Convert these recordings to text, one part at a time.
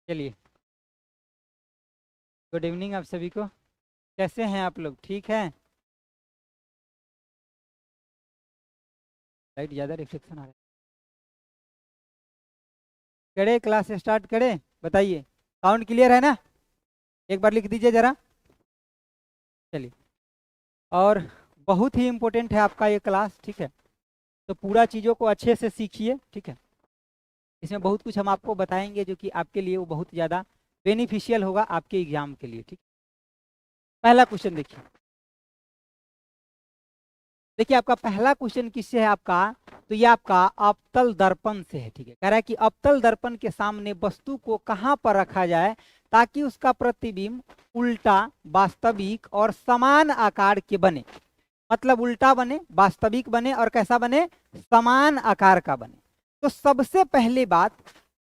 चलिए, good evening आप सभी को। कैसे हैं आप लोग? ठीक हैं? लाइट ज़्यादा रिफ्लेक्शन आ रहा है। करें क्लास स्टार्ट करें? बताइए, साउंड क्लियर है ना? एक बार लिख दीजिए ज़रा। चलिए, और बहुत ही इम्पोर्टेंट है आपका ये क्लास, ठीक है? तो पूरा चीज़ों को अच्छे से सीखिए, ठीक है? इसमें बहुत कुछ हम आपको बताएंगे जो कि आपके लिए वो बहुत ज़्यादा बेनिफिशियल होगा आपके एग्जाम के लिए, ठीक? पहला क्वेश्चन देखिए। देखिए, आपका पहला क्वेश्चन किससे है आपका? तो ये आपका अवतल दर्पण से है, ठीक है? कह रहा है कि अवतल दर्पण के सामने वस्तु को कहां पर रखा जाए ताकि उसका प्रतिबिंब उल्टा, वास्तविक और समान आकार के बने। मतलब उल्टा बने, वास्तविक बने और कैसा बने? समान आकार का बने। तो सबसे पहले बात,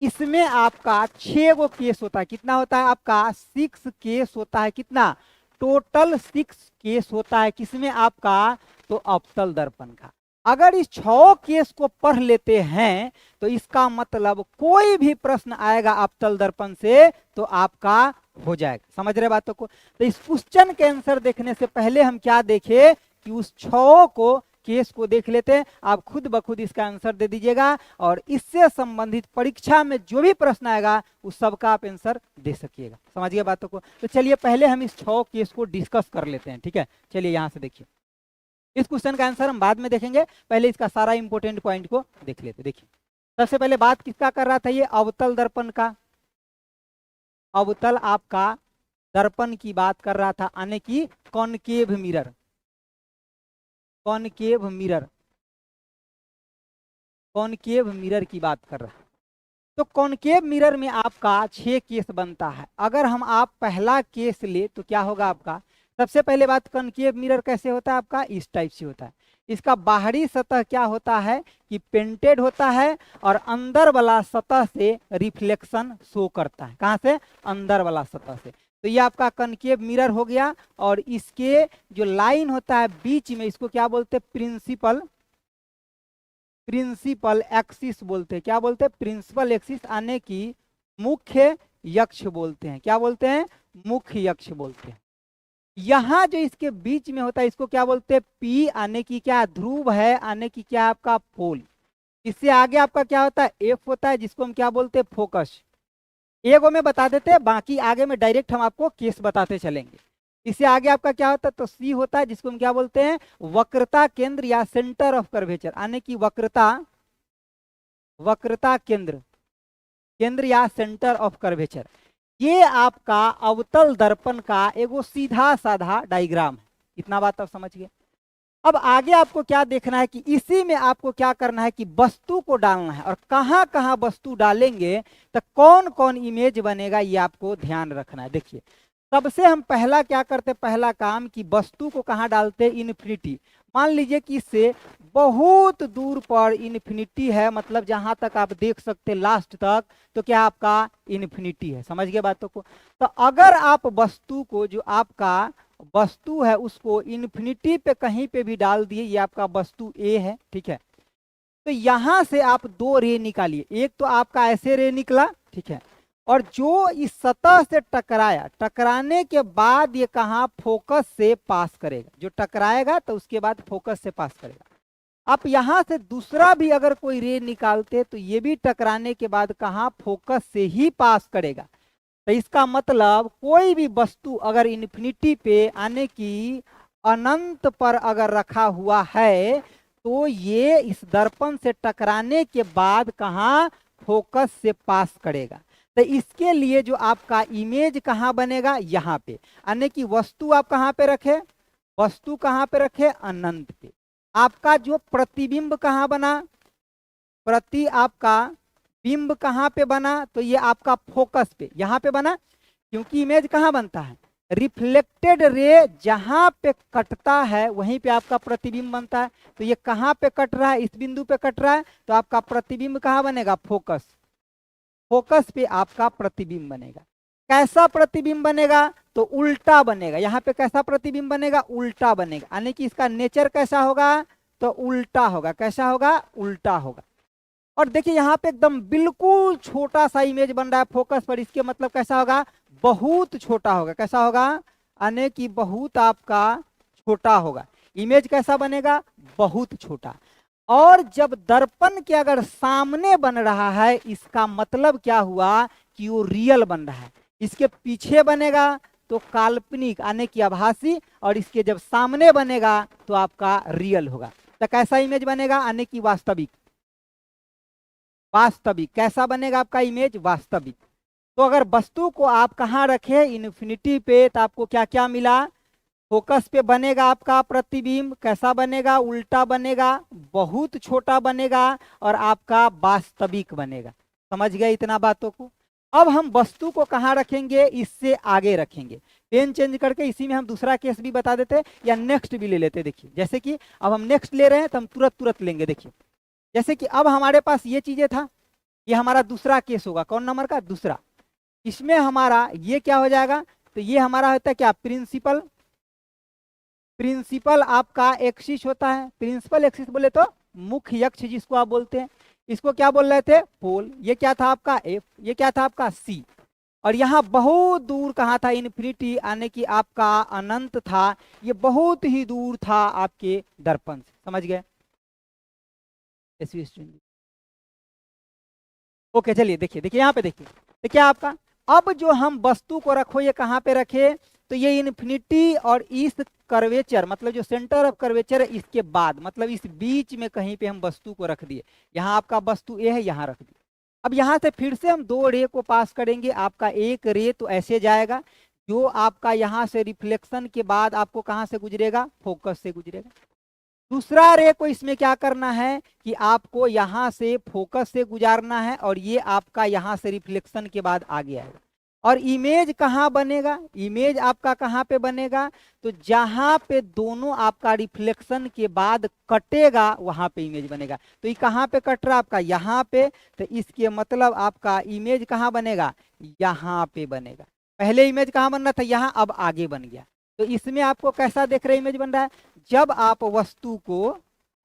इसमें आपका 6 गो केस होता है। कितना होता है आपका? 6 केस होता है। कितना? टोटल 6 केस होता है। किसमें आपका? तो अवतल दर्पण का। अगर इस 6 केस को पढ़ लेते हैं तो इसका मतलब कोई भी प्रश्न आएगा अवतल दर्पण से तो आपका हो जाएगा। समझ रहे बातों को? तो इस क्वेश्चन के आंसर देखने से पहले हम क्या देखें कि उस 6 को केस को देख लेते हैं। आप खुद ब खुद इसका आंसर दे दीजिएगा और इससे संबंधित परीक्षा में जो भी प्रश्न आएगा उस सबका आप आंसर दे सकिएगा। समझिए बातों को? तो चलिए पहले हम इस 6 केस को डिस्कस कर लेते हैं, ठीक है? चलिए यहां से देखिए, इस क्वेश्चन का आंसर हम बाद में देखेंगे, पहले इसका सारा इंपोर्टेंट पॉइंट को देख लेते। देखिए, सबसे पहले बात किसका कर रहा था? ये अवतल दर्पण का। अवतल आपका दर्पण की बात कर रहा था, यानी कि concave mirror. Concave mirror, concave mirror की बात कर रहा है। तो कॉनकेव मिरर में आपका 6 केस बनता है। अगर हम आप पहला केस ले तो क्या होगा आपका? सबसे पहले बात, कॉनकेव मिरर कैसे होता है आपका? इस टाइप से होता है। इसका बाहरी सतह क्या होता है कि पेंटेड होता है और अंदर वाला सतह से रिफ्लेक्शन शो करता है। कहां से? अंदर वाला सतह से। तो ये आपका कॉनकेव मिरर हो गया। और इसके जो लाइन होता है बीच में, इसको क्या बोलते हैं? प्रिंसिपल प्रिंसिपल एक्सिस बोलते हैं। क्या बोलते हैं? प्रिंसिपल एक्सिस, आने की मुख्य यक्ष बोलते हैं। क्या बोलते हैं? मुख्य यक्ष बोलते हैं। यहां जो इसके बीच में होता है इसको क्या बोलते हैं? पी, आने की क्या? ध्रुव है, आने की क्या आपका? पोल। इससे आगे आपका क्या होता है? एफ होता है, जिसको हम क्या बोलते हैं? फोकस। एगो में बता देते हैं, बाकी आगे में डायरेक्ट हम आपको केस बताते चलेंगे। इससे आगे आपका क्या होता है? तो सी होता है, जिसको हम क्या बोलते हैं? वक्रता केंद्र या सेंटर ऑफ कर्वेचर, आने की वक्रता, वक्रता केंद्र, केंद्र या सेंटर ऑफ कर्वेचर। ये आपका अवतल दर्पण का एगो सीधा साधा डायग्राम है। इतना बात आप समझ गए? अब आगे आपको क्या देखना है कि इसी में आपको क्या करना है कि वस्तु को डालना है। और कहां कहां वस्तु डालेंगे तो कौन कौन इमेज बनेगा ये आपको ध्यान रखना है। देखिए, सबसे हम पहला क्या करते? पहला काम कि वस्तु को कहां डालते? इन्फिनिटी। मान लीजिए कि इससे बहुत दूर पर इन्फिनिटी है, मतलब जहां तक आप देख सकते लास्ट तक, तो क्या आपका? इन्फिनिटी है। समझ गए बातों को? तो अगर आप वस्तु को, जो आपका वस्तु है, उसको इन्फिनिटी पे कहीं पे भी डाल दिए, ये आपका वस्तु ए है, ठीक है? तो यहां से आप 2 रे निकालिए। एक तो आपका ऐसे रे निकला, ठीक है? और जो इस सतह से टकराया, टकराने के बाद ये कहा? फोकस से पास करेगा। जो टकराएगा तो उसके बाद फोकस से पास करेगा। आप यहां से दूसरा भी अगर कोई रे निकालते तो ये भी टकराने के बाद कहा? फोकस से ही पास करेगा। तो इसका मतलब कोई भी वस्तु अगर इन्फिनिटी पे, आने की अनंत पर अगर रखा हुआ है तो ये इस दर्पण से टकराने के बाद कहाँ? फोकस से पास करेगा। तो इसके लिए जो आपका इमेज कहाँ बनेगा? यहाँ पे। यानी कि वस्तु आप कहाँ पे रखे? वस्तु कहाँ पे रखे? अनंत पे। आपका जो प्रतिबिंब कहाँ बना? प्रति आपका बिंब कहाँ पे बना? तो ये आपका फोकस पे, यहाँ पे बना। क्योंकि इमेज कहाँ बनता है? रिफ्लेक्टेड रे जहां पे कटता है वहीं पे आपका प्रतिबिंब बनता है। तो ये कहां पे कट रहा है? इस बिंदु पे कट रहा है, तो आपका प्रतिबिंब कहां बनेगा? फोकस। फोकस पे आपका प्रतिबिंब बनेगा। कैसा प्रतिबिंब बनेगा? तो उल्टा बनेगा। यहाँ पे कैसा प्रतिबिंब बनेगा? उल्टा बनेगा। यानी कि इसका नेचर कैसा होगा? तो उल्टा होगा। कैसा होगा? उल्टा होगा। और देखिए यहाँ पे एकदम बिल्कुल छोटा सा इमेज बन रहा है फोकस पर, इसके मतलब कैसा होगा, बहुत छोटा होगा। कैसा होगा, यानी कि बहुत आपका छोटा होगा। इमेज कैसा बनेगा, बहुत छोटा। और जब दर्पण के अगर सामने बन रहा है, इसका मतलब क्या हुआ कि वो रियल बन रहा है। इसके पीछे बनेगा तो काल्पनिक यानी कि आभासी, और इसके जब सामने बनेगा तो आपका रियल होगा। तो कैसा इमेज बनेगा, यानी कि वास्तविक। वास्तविक कैसा बनेगा आपका इमेज, वास्तविक। तो अगर वस्तु को आप कहाँ रखे, इन्फिनिटी पे, तो आपको क्या क्या मिला, फोकस पे बनेगा आपका प्रतिबिंब। कैसा बनेगा, उल्टा बनेगा, बहुत छोटा बनेगा, और आपका वास्तविक बनेगा। समझ गए इतना बातों को। अब हम वस्तु को कहाँ रखेंगे, इससे आगे रखेंगे। पेन चेंज करके इसी में हम दूसरा केस भी बता देते, या नेक्स्ट भी ले लेते। देखिए जैसे कि अब हम नेक्स्ट ले रहे हैं तो हम तुरंत तुरंत लेंगे। देखिए जैसे कि अब हमारे पास ये चीजें था, ये हमारा दूसरा केस होगा। कौन नंबर का, दूसरा। इसमें हमारा ये क्या हो जाएगा, तो ये हमारा होता है क्या, प्रिंसिपल। प्रिंसिपल आपका एक्सिस होता है। प्रिंसिपल एक्सिस बोले तो मुख्य अक्ष जिसको आप बोलते हैं। इसको क्या बोल रहे थे, पोल। ये क्या था आपका एफ, ये क्या था आपका सी। और यहाँ बहुत दूर कहाँ था, इन्फिनिटी, यानी कि आपका अनंत था। ये बहुत ही दूर था आपके दर्पण से। समझ गए। ओके चलिए देखिए, देखिए यहाँ पे देखिए, देखिए आपका अब जो हम वस्तु को रखो, ये कहाँ पे रखे, तो ये इन्फिनिटी और इस कर्वेचर, मतलब जो सेंटर ऑफ कर्वेचर है, इसके बाद, मतलब इस बीच में कहीं पे हम वस्तु को रख दिए। यहाँ आपका वस्तु ए है, यहाँ रख दिए। अब यहाँ से फिर से हम दो रे को पास करेंगे। आपका एक रे तो ऐसे जाएगा, जो आपका यहाँ से रिफ्लेक्शन के बाद आपको कहाँ से गुजरेगा, फोकस से गुजरेगा। दूसरा रे को इसमें क्या करना है कि आपको यहां से फोकस से गुजारना है, और ये आपका यहां से रिफ्लेक्शन के बाद आगे आएगा। और इमेज कहाँ बनेगा, इमेज आपका कहाँ पे बनेगा, तो जहां पे दोनों आपका रिफ्लेक्शन के बाद कटेगा वहां पे इमेज बनेगा। तो ये कहाँ पे कट रहा है आपका, यहाँ पे। तो इसके मतलब आपका इमेज कहाँ बनेगा, यहाँ पे बनेगा। पहले इमेज कहाँ बन रहा था, यहाँ, अब आगे बन गया। तो इसमें आपको कैसा देख रहे इमेज बन रहा है, जब आप वस्तु को,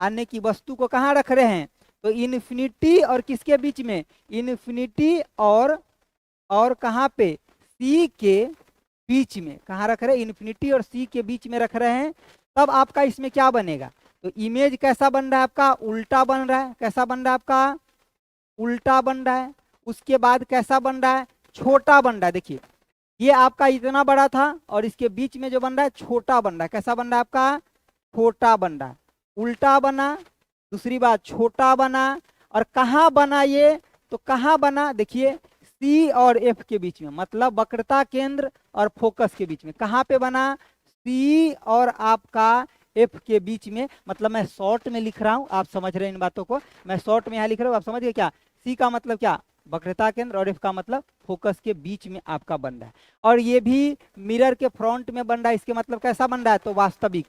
यानी कि वस्तु को कहाँ रख रहे हैं, तो इन्फिनिटी और किसके बीच में, इन्फिनिटी और कहाँ पे, सी के बीच में। कहाँ रख रहे हैं, इन्फिनिटी और सी के बीच में रख रहे हैं। तब आपका इसमें क्या बनेगा, तो इमेज कैसा बन रहा है आपका, उल्टा बन रहा है। कैसा बन रहा है आपका, उल्टा बन रहा है। उसके बाद कैसा बन रहा है, छोटा बन रहा है। देखिए ये आपका इतना बड़ा था, और इसके बीच में जो बन रहा है छोटा बन रहा है। कैसा बन रहा है आपका, छोटा बन रहा है। उल्टा बना, दूसरी बात छोटा बना। और कहाँ बना ये, तो कहाँ बना, देखिए सी और एफ के बीच में, मतलब वक्रता केंद्र और फोकस के बीच में। कहाँ पे बना, सी और आपका एफ के बीच में। मतलब मैं शॉर्ट में लिख रहा हूं, आप समझ रहे हैं इन बातों को, मैं शॉर्ट में यहाँ लिख रहा हूँ, आप समझ गए क्या। सी का मतलब क्या, वक्रता केंद्र, और एफ का मतलब फोकस के बीच में आपका बन रहा है। और ये भी मिरर के फ्रंट में बन रहा है। इसके मतलब कैसा बन रहा है, तो वास्तविक,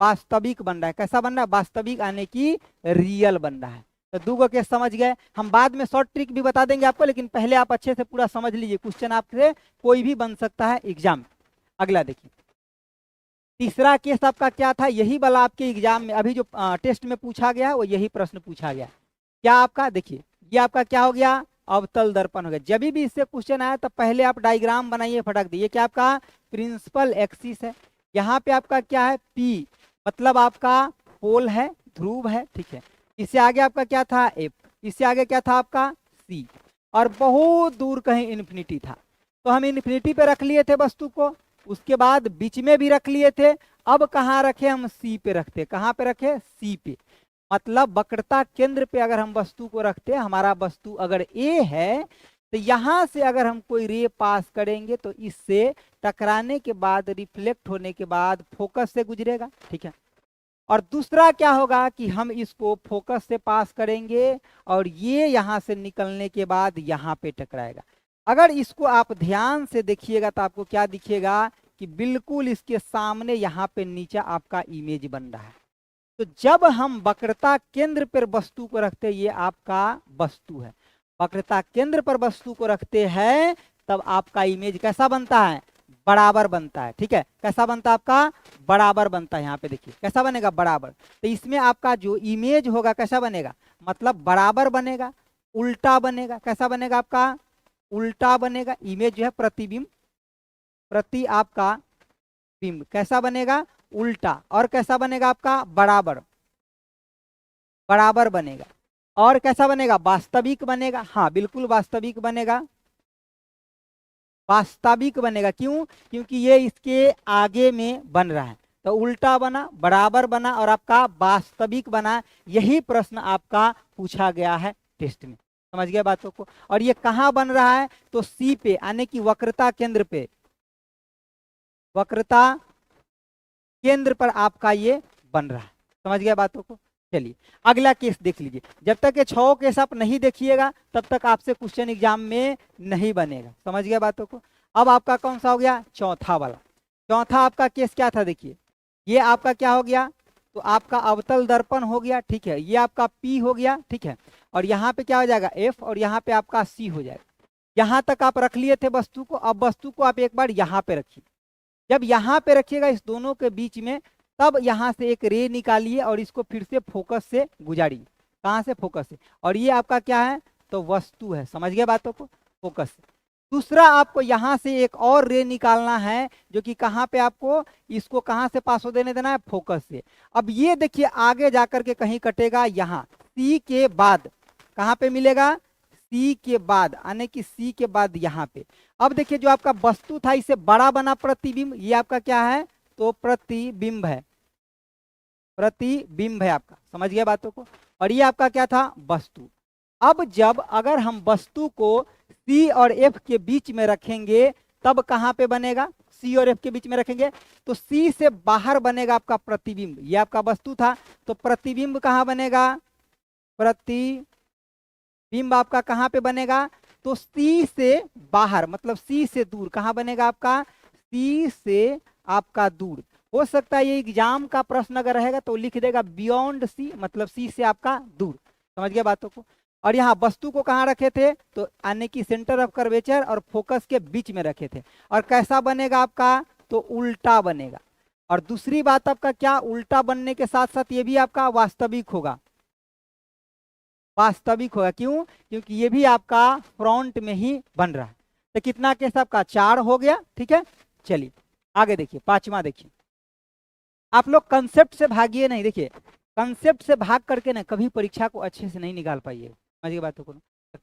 वास्तविक बन रहा है। कैसा बन रहा है, वास्तविक, यानी कि रियल बन रहा है। तो दो केस समझ गए। हम बाद में शॉर्ट ट्रिक भी बता देंगे आपको, लेकिन पहले आप अच्छे से पूरा समझ लीजिए। क्वेश्चन आपसे कोई भी बन सकता है एग्जाम। अगला देखिए, तीसरा केस आपका क्या था, यही वाला आपके एग्जाम में अभी जो टेस्ट में पूछा गया वो यही प्रश्न पूछा गया। क्या आपका, देखिए ये आपका क्या हो गया, अवतल दर्पण हो गया। जब भी इससे क्वेश्चन आया तो पहले आप डायग्राम बनाइए फटक दिए। क्या आपका प्रिंसिपल एक्सिस है, यहाँ पे आपका क्या है, पी, मतलब आपका पोल है, ध्रुव है, ठीक है। इससे आगे आपका क्या था, एफ, इससे आगे क्या था आपका सी, और बहुत दूर कहीं इन्फिनिटी था। तो हम इन्फिनिटी पे रख लिए थे वस्तु को, उसके बाद बीच में भी रख लिए थे। अब कहाँ रखे, हम सी पे रखते। कहाँ पे रखे, सी पे। मतलब वक्रता केंद्र पे अगर हम वस्तु को रखते, हमारा वस्तु अगर ए है, तो यहां से अगर हम कोई रे पास करेंगे तो इससे टकराने के बाद, रिफ्लेक्ट होने के बाद फोकस से गुजरेगा, ठीक है। और दूसरा क्या होगा कि हम इसको फोकस से पास करेंगे, और ये यहां से निकलने के बाद यहाँ पे टकराएगा। अगर इसको आप ध्यान से देखिएगा तो आपको क्या दिखेगा कि बिल्कुल इसके सामने यहाँ पे नीचे आपका इमेज बन रहा है। तो जब हम वक्रता केंद्र पर वस्तु को रखते हैं, ये आपका वस्तु है, वक्रता केंद्र पर वस्तु को रखते हैं, तब आपका इमेज कैसा बनता है, बराबर बनता है। ठीक है, कैसा बनता है आपका, बराबर बनता है। यहाँ पे देखिए कैसा बनेगा, बराबर। तो इसमें आपका जो इमेज होगा कैसा बनेगा, मतलब बराबर बनेगा, उल्टा बनेगा। कैसा बनेगा आपका, उल्टा बनेगा। इमेज जो है प्रतिबिंब, प्रति आपका बिंब कैसा बनेगा, उल्टा। और कैसा बनेगा आपका, बराबर, बराबर बनेगा। और कैसा बनेगा, वास्तविक बनेगा। हाँ बिल्कुल वास्तविक बनेगा, वास्तविक बनेगा। क्यों, क्योंकि ये इसके आगे में बन रहा है। तो उल्टा बना, बराबर बना और आपका वास्तविक बना। यही प्रश्न आपका पूछा गया है टेस्ट में। समझ गए बातों को। और ये कहाँ बन रहा है, तो सी पे, यानी कि वक्रता केंद्र पे, वक्रता केंद्र पर आपका ये बन रहा है। समझ गया बातों को। चलिए अगला केस देख लीजिए। जब तक ये 6 केस आप नहीं देखिएगा तब तक आपसे क्वेश्चन एग्जाम में नहीं बनेगा। समझ गया बातों को। अब आपका कौन सा हो गया, चौथा वाला। चौथा आपका केस क्या था, देखिए ये आपका क्या हो गया, तो आपका अवतल दर्पण हो गया। ठीक है, ये आपका P हो गया। ठीक है, और यहाँ पे क्या हो जाएगा F, और यहाँ पे आपका C हो जाएगा। यहाँ तक आप रख लिए थे वस्तु को। अब वस्तु को आप एक बार यहाँ पे रखिए। जब यहाँ पे रखिएगा इस दोनों के बीच में, तब यहाँ से एक रे निकालिए और इसको फिर से फोकस से गुजारिए। कहाँ से, फोकस से। और ये आपका क्या है, तो वस्तु है। समझ गए बातों को, फोकस से। दूसरा आपको यहाँ से एक और रे निकालना है, जो कि कहाँ पे आपको इसको कहाँ से पास हो देने देना है, फोकस से। अब ये देखिए आगे जाकर के कहीं कटेगा, यहाँ सी के बाद। कहाँ पे मिलेगा, सी के बाद, यानी कि सी के बाद यहाँ पे। अब देखिए जो आपका वस्तु था इसे बड़ा बना प्रतिबिंब, ये आपका क्या है, तो प्रतिबिंब है, प्रतिबिंब है आपका। समझ गया बातों को। और ये आपका क्या था, वस्तु। अब जब अगर हम वस्तु को सी और एफ के बीच में रखेंगे, तब कहाँ पे बनेगा, सी और एफ के बीच में रखेंगे तो सी से बाहर बनेगा आपका प्रतिबिंब। ये आपका वस्तु था, तो प्रतिबिंब कहाँ बनेगा, प्रतिबिंब आपका कहाँ पे बनेगा, तो सी से बाहर, मतलब सी से दूर। कहाँ बनेगा आपका, सी से आपका दूर। हो सकता है ये एग्जाम का प्रश्न अगर रहेगा तो लिख देगा बियॉन्ड सी, मतलब सी से आपका दूर। समझ गया बातों को। और यहाँ वस्तु को कहाँ रखे थे, तो यानी कि सेंटर ऑफ कर्वेचर और फोकस के बीच में रखे थे। और कैसा बनेगा आपका, तो उल्टा बनेगा। और दूसरी बात आपका क्या, उल्टा बनने के साथ साथ ये भी आपका वास्तविक होगा, वास्तविक होगा। क्यों, क्योंकि ये भी आपका फ्रंट में ही बन रहा है। तो कितना केस आपका, 4 हो गया। ठीक है, चलिए आगे देखिए, पांचवा देखिए। आप लोग कंसेप्ट से भागिए नहीं। देखिए कंसेप्ट से भाग करके ना कभी परीक्षा को अच्छे से नहीं निकाल पाइए। समझिए बातों को।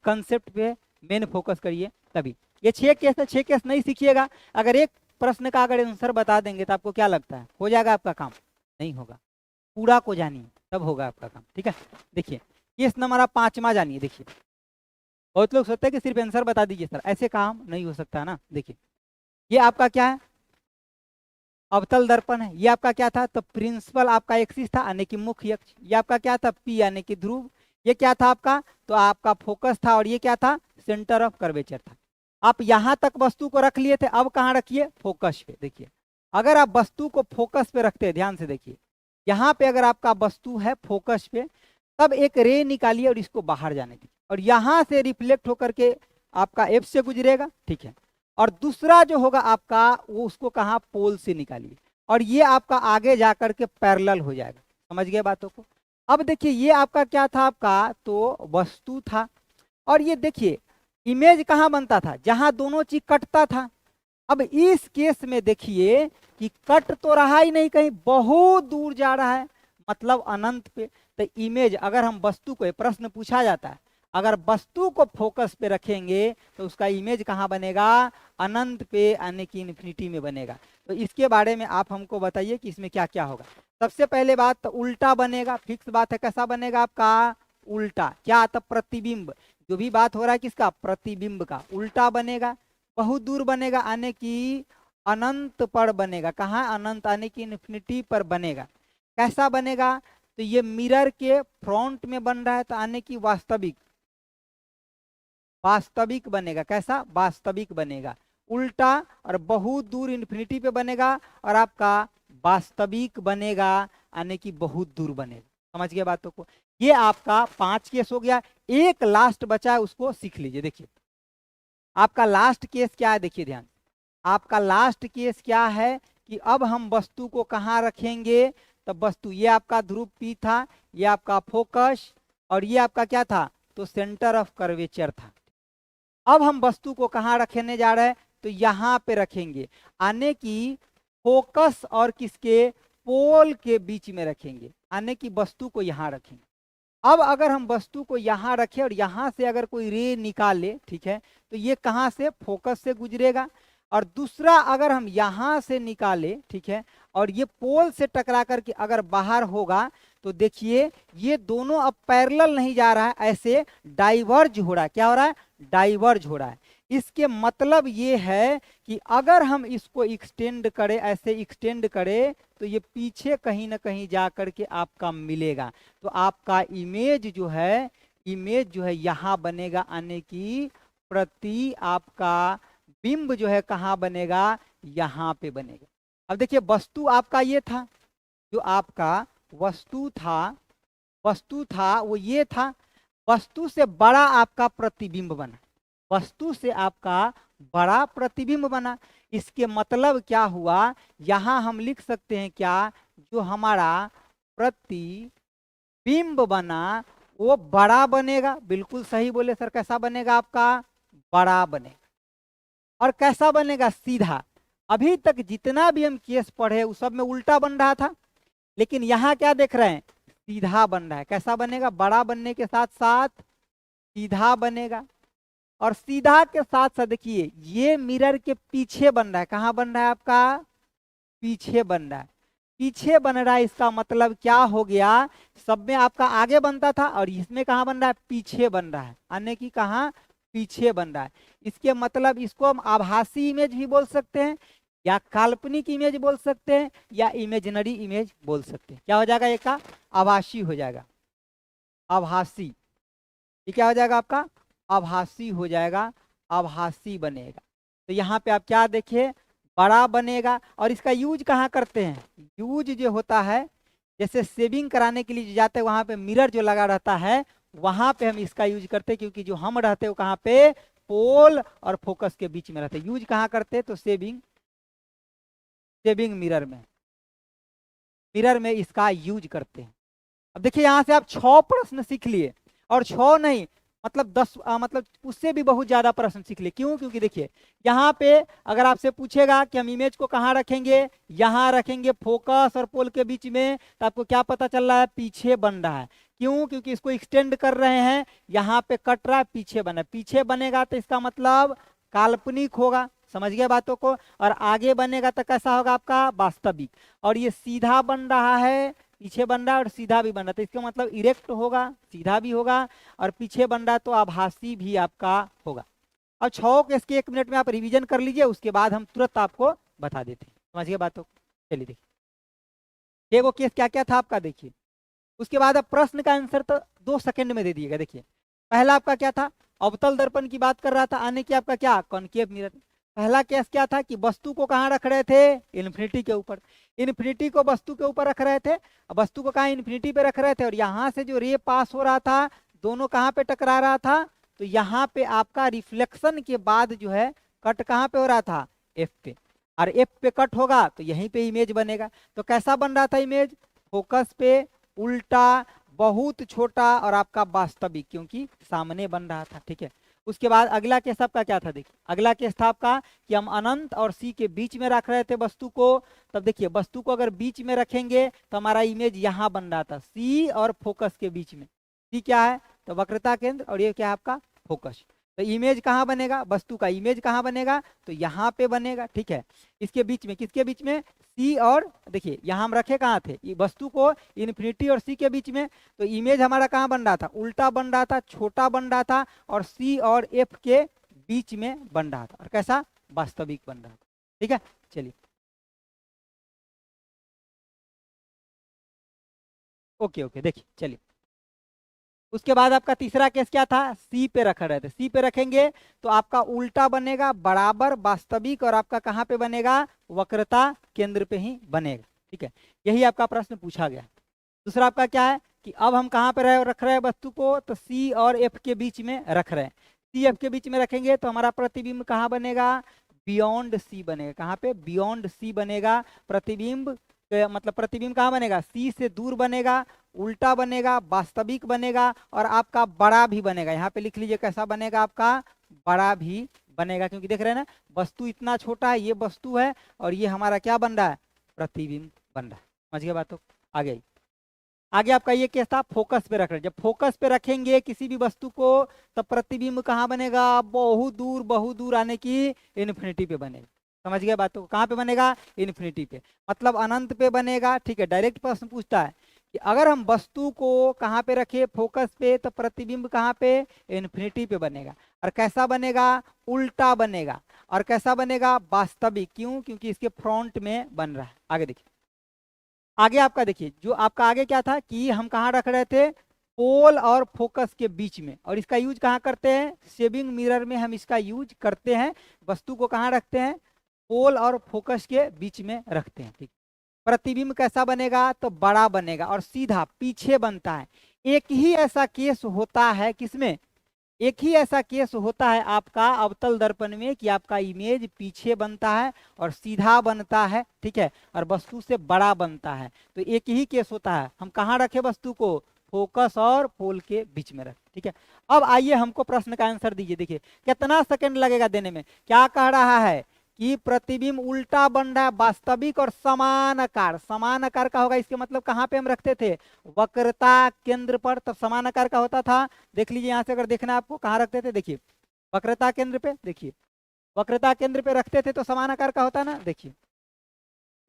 कंसेप्ट पे मेन फोकस करिए तभी। ये 6 केस है, 6 केस नहीं सीखिएगा। अगर एक प्रश्न का अगर आंसर बता देंगे तो आपको क्या लगता है, हो जाएगा आपका काम, नहीं होगा। पूरा को जानिए तब होगा आपका काम। ठीक है, देखिए केस नंबर आप 5वां जानिए। देखिए बहुत लोग सोचते हैं कि सिर्फ आंसर बता दीजिए सर, ऐसे काम नहीं हो सकता ना। देखिए ये आपका क्या है, अवतल दर्पण है। ये आपका क्या था, तो प्रिंसिपल आपका एक्सिस था, यानी कि मुख्य अक्ष। ये आपका क्या था, पी यानी कि ध्रुव। ये क्या था आपका, तो आपका फोकस था। और ये क्या था, सेंटर ऑफ कर्वेचर था। आप यहां तक वस्तु को रख लिए थे, अब कहाँ रखिए, फोकस पे। देखिए अगर आप वस्तु को फोकस पे रखते हैं, ध्यान से देखिए, यहाँ पे अगर आपका वस्तु है फोकस पे, तब एक रे निकालिए और इसको बाहर जाने दीजिए। और यहाँ से रिफ्लेक्ट होकर के आपका एफ से गुजरेगा। ठीक है, और दूसरा जो होगा आपका, वो उसको कहाँ, पोल से निकालिए। और ये आपका आगे जाकर के पैरेलल हो जाएगा। समझ गए बातों को। अब देखिए ये आपका क्या था, आपका तो वस्तु था। और ये देखिए इमेज कहाँ बनता था, जहां दोनों चीज कटता था। अब इस केस में देखिए कि कट तो रहा ही नहीं, कहीं बहुत दूर जा रहा है, मतलब अनंत पे। तो इमेज, अगर हम वस्तु को, प्रश्न पूछा जाता है, अगर वस्तु को फोकस पे रखेंगे तो उसका इमेज कहाँ बनेगा, अनंत पे, यानी कि इन्फिनिटी में बनेगा। तो इसके बारे में आप हमको बताइए कि इसमें क्या क्या होगा। सबसे पहले बात तो उल्टा बनेगा, फिक्स बात है। कैसा बनेगा आपका, उल्टा। क्या आता, प्रतिबिंब। जो भी बात हो रहा है किसका, प्रतिबिंब का, उल्टा बनेगा। बहुत दूर बनेगा, यानी कि अनंत पर बनेगा। कहाँ, अनंत यानी कि इन्फिनिटी पर बनेगा। कैसा बनेगा, तो ये मिरर के फ्रंट में बन रहा है, तो यानी कि वास्तविक, वास्तविक बनेगा। कैसा, वास्तविक बनेगा, उल्टा। और बहुत दूर इन्फिनिटी पे बनेगा, और आपका वास्तविक बनेगा, यानी कि बहुत दूर बनेगा। समझ गए बातों को। ये आपका 5 केस हो गया। एक लास्ट बचा है, उसको सीख लीजिए। देखिए आपका लास्ट केस क्या है, देखिए ध्यान। आपका लास्ट केस क्या है कि अब हम वस्तु को कहाँ रखेंगे, तब वस्तु ये आपका ध्रुव P था, ये आपका फोकस, और ये आपका क्या था, तो सेंटर ऑफ कर्वेचर था। अब हम वस्तु को कहाँ रखने जा रहे हैं, तो यहाँ पे रखेंगे, आने की फोकस और किसके, पोल के बीच में रखेंगे, आने की वस्तु को यहाँ रखेंगे। अब अगर हम वस्तु को यहाँ रखें और यहाँ से अगर कोई रे निकाले, ठीक है, तो ये कहाँ से, फोकस से गुजरेगा, और दूसरा अगर हम यहाँ से निकाले, ठीक है, और ये पोल से टकरा करके अगर बाहर होगा, तो देखिए ये दोनों अब पैरेलल नहीं जा रहा है, ऐसे डाइवर्ज हो रहा है। क्या हो रहा है, डाइवर्ज हो रहा है। इसके मतलब ये है कि अगर हम इसको एक्सटेंड करें, ऐसे एक्सटेंड करें, तो ये पीछे कहीं ना कहीं जा करके आपका मिलेगा, तो आपका इमेज जो है, इमेज जो है यहाँ बनेगा, आने की प्रति आपका बिंब जो है कहाँ बनेगा, यहाँ पे बनेगा। अब देखिए वस्तु आपका ये था, जो आपका वस्तु था वो ये था, वस्तु से बड़ा आपका प्रतिबिंब बना, वस्तु से आपका बड़ा प्रतिबिंब बना। इसके मतलब क्या हुआ, यहां हम लिख सकते हैं क्या, जो हमारा प्रतिबिंब बना वो बड़ा बनेगा। बिल्कुल सही बोले सर, कैसा बनेगा आपका, बड़ा बनेगा। और कैसा बनेगा, सीधा। अभी तक जितना भी हम केस पढ़े उस सब में उल्टा बन रहा था, लेकिन यहाँ क्या देख रहे हैं, सीधा बन रहा है। कैसा बनेगा, बड़ा बनने के साथ साथ सीधा बनेगा। और सीधा के साथ साथ देखिए ये मिरर के पीछे बन रहा है। कहाँ बन रहा है आपका, पीछे बन रहा है, पीछे बन रहा है। इसका मतलब क्या हो गया, सब में आपका आगे बनता था और इसमें कहाँ बन रहा है, पीछे बन रहा है, अन्य की कहाँ, पीछे बन रहा है। इसके मतलब इसको हम आभासी इमेज भी बोल सकते हैं, या काल्पनिक इमेज बोल सकते हैं, या इमेजिनरी इमेज बोल सकते हैं। क्या हो जाएगा, एक का आभासी हो जाएगा, आभासी। ये क्या हो जाएगा आपका, आभासी हो जाएगा, आभासी बनेगा। तो यहाँ पे आप क्या देखिए, बड़ा बनेगा। और इसका यूज कहाँ करते हैं, यूज जो होता है, जैसे सेविंग कराने के लिए जो जाते हैं वहां पे मिरर जो लगा रहता है, वहां पे हम इसका यूज करते हैं, क्योंकि जो हम रहते हैं वो कहाँ पे, पोल और फोकस के बीच में रहते हैं। यूज कहाँ करते हैं, तो सेविंग मिरर में, मिरर में इसका यूज करते हैं। अब देखिए यहाँ से आप 6 प्रश्न सीख लिए, और 6 नहीं मतलब 10 मतलब उससे भी बहुत ज्यादा प्रश्न सीख लिए। क्यों, क्योंकि देखिए यहाँ पे अगर आपसे पूछेगा कि हम इमेज को कहाँ रखेंगे, यहाँ रखेंगे फोकस और पोल के बीच में, तो आपको क्या पता चल रहा है, पीछे बन रहा है। क्यों, क्योंकि इसको एक्सटेंड कर रहे हैं, यहाँ पे कट रहा है, पीछे बना, पीछे बनेगा तो इसका मतलब काल्पनिक होगा। समझ गए बातों को। और आगे बनेगा तो कैसा होगा आपका, वास्तविक। और ये सीधा बन रहा है, पीछे बन रहा है और सीधा भी बन रहा है, तो इसका मतलब इरेक्ट होगा, सीधा भी होगा, और पीछे बन रहा है तो आभासी भी आपका होगा। अब 6 के इसके 1 मिनट में आप रिवीजन कर लीजिए, उसके बाद हम तुरंत आपको बता देते हैं। समझ गए बातों को। चलिए देखिए वो केस क्या क्या था आपका, देखिए उसके बाद अब प्रश्न का आंसर तो 2 सेकंड में दे दिएगा। देखिए पहला आपका क्या था, अवतल दर्पण की बात कर रहा था, आने की आपका क्या, कॉनकेव मिरर। पहला केस क्या था कि वस्तु को कहाँ रख रहे थे, इन्फिनिटी के ऊपर, इन्फिनिटी को वस्तु के ऊपर रख रहे थे, वस्तु को कहाँ, इन्फिनिटी पे रख रहे थे, और यहाँ से जो रे पास हो रहा था दोनों कहाँ पे टकरा रहा था, तो यहाँ पे आपका रिफ्लेक्शन के बाद जो है कट कहाँ पे हो रहा था, एफ पे, और एफ पे कट होगा तो यहीं पे इमेज बनेगा। तो कैसा बन रहा था इमेज, फोकस पे, उल्टा, बहुत छोटा, और आपका वास्तविक, क्योंकि सामने बन रहा था। ठीक है, उसके बाद अगला केस आपका क्या था, देखिए अगला केस था आपका कि हम अनंत और सी के बीच में रख रहे थे वस्तु को। तब देखिए वस्तु को अगर बीच में रखेंगे तो हमारा इमेज यहाँ बन रहा था, सी और फोकस के बीच में। सी क्या है, तो वक्रता केंद्र, और ये क्या है आपका, फोकस। तो इमेज कहाँ बनेगा, वस्तु का इमेज कहाँ बनेगा, तो यहाँ पे बनेगा। ठीक है, इसके बीच में, किसके बीच में, सी और, देखिए यहाँ हम रखे कहाँ थे, वस्तु को इन्फिनिटी और सी के बीच में, तो इमेज हमारा कहाँ बन रहा था, उल्टा बन रहा था, छोटा बन रहा था, और सी और एफ के बीच में बन रहा था, और कैसा, वास्तविक बन रहा था। ठीक है, चलिए ओके ओके, देखिए चलिए उसके बाद आपका तीसरा केस क्या था, सी पे रख रहे थे। सी पे रखेंगे तो आपका उल्टा बनेगा, बराबर, वास्तविक, और आपका कहाँ पे बनेगा, वक्रता केंद्र पे ही बनेगा। ठीक है, यही आपका प्रश्न पूछा गया। दूसरा आपका क्या है कि अब हम कहाँ पे रख रहे हैं वस्तु को, तो सी और एफ के बीच में रख रहे हैं। सी एफ के बीच में रखेंगे तो हमारा प्रतिबिंब कहाँ बनेगा, बियॉन्ड सी बनेगा। कहाँ पे? बियॉन्ड सी बनेगा। प्रतिबिंब मतलब प्रतिबिंब कहाँ बनेगा? सी से दूर बनेगा, उल्टा बनेगा, वास्तविक बनेगा और आपका बड़ा भी बनेगा। यहाँ पे लिख लीजिए कैसा बनेगा आपका? बड़ा भी बनेगा, क्योंकि देख रहे हैं ना वस्तु इतना छोटा है, ये वस्तु है और ये हमारा क्या बन रहा है? प्रतिबिंब बन रहा है। समझ गए बातों? आगे आगे आपका ये केस था फोकस पे रख रहे। जब फोकस पे रखेंगे किसी भी वस्तु को तब प्रतिबिंब कहाँ बनेगा? बहुत दूर आने की इन्फिनिटी पे बनेगा। समझ गए बातों को? कहाँ पे बनेगा? इन्फिनिटी पे, मतलब अनंत पे बनेगा। ठीक है, डायरेक्ट प्रश्न पूछता है कि अगर हम वस्तु को कहाँ पे रखे? फोकस पे, तो प्रतिबिंब कहाँ पे? इन्फिनिटी पे बनेगा। और कैसा बनेगा? उल्टा बनेगा। और कैसा बनेगा? वास्तविक। क्यों? क्योंकि इसके फ्रंट में बन रहा है। आगे देखिए, आगे आपका देखिए जो आपका आगे क्या था कि हम कहाँ रख रहे थे? पोल और फोकस के बीच में। और इसका यूज कहाँ करते हैं? शेविंग मिरर में हम इसका यूज करते हैं। वस्तु को कहाँ रखते हैं? पोल और फोकस के बीच में रखते हैं। ठीक, प्रतिबिंब कैसा बनेगा? तो बड़ा बनेगा और सीधा पीछे बनता है। एक ही ऐसा केस होता है किसमें? एक ही ऐसा केस होता है आपका अवतल दर्पण में कि आपका इमेज पीछे बनता है और सीधा बनता है। ठीक है, और वस्तु से बड़ा बनता है। तो एक ही केस होता है। हम कहाँ रखे वस्तु को? फोकस और पोल के बीच में रखें। ठीक है, अब आइए हमको प्रश्न का आंसर दीजिए। देखिए कितना सेकंड लगेगा देने में। क्या कह रहा है कि प्रतिबिंब उल्टा बन रहा है, वास्तविक और समान आकार। समान आकार का होगा, इसके मतलब कहाँ पे हम रखते थे? वक्रता केंद्र पर, तब समान आकार का होता था। देख लीजिए यहाँ से अगर देखना है आपको कहाँ रखते थे, देखिए वक्रता केंद्र पे। देखिए वक्रता केंद्र पे रखते थे तो समान आकार का होता ना। देखिए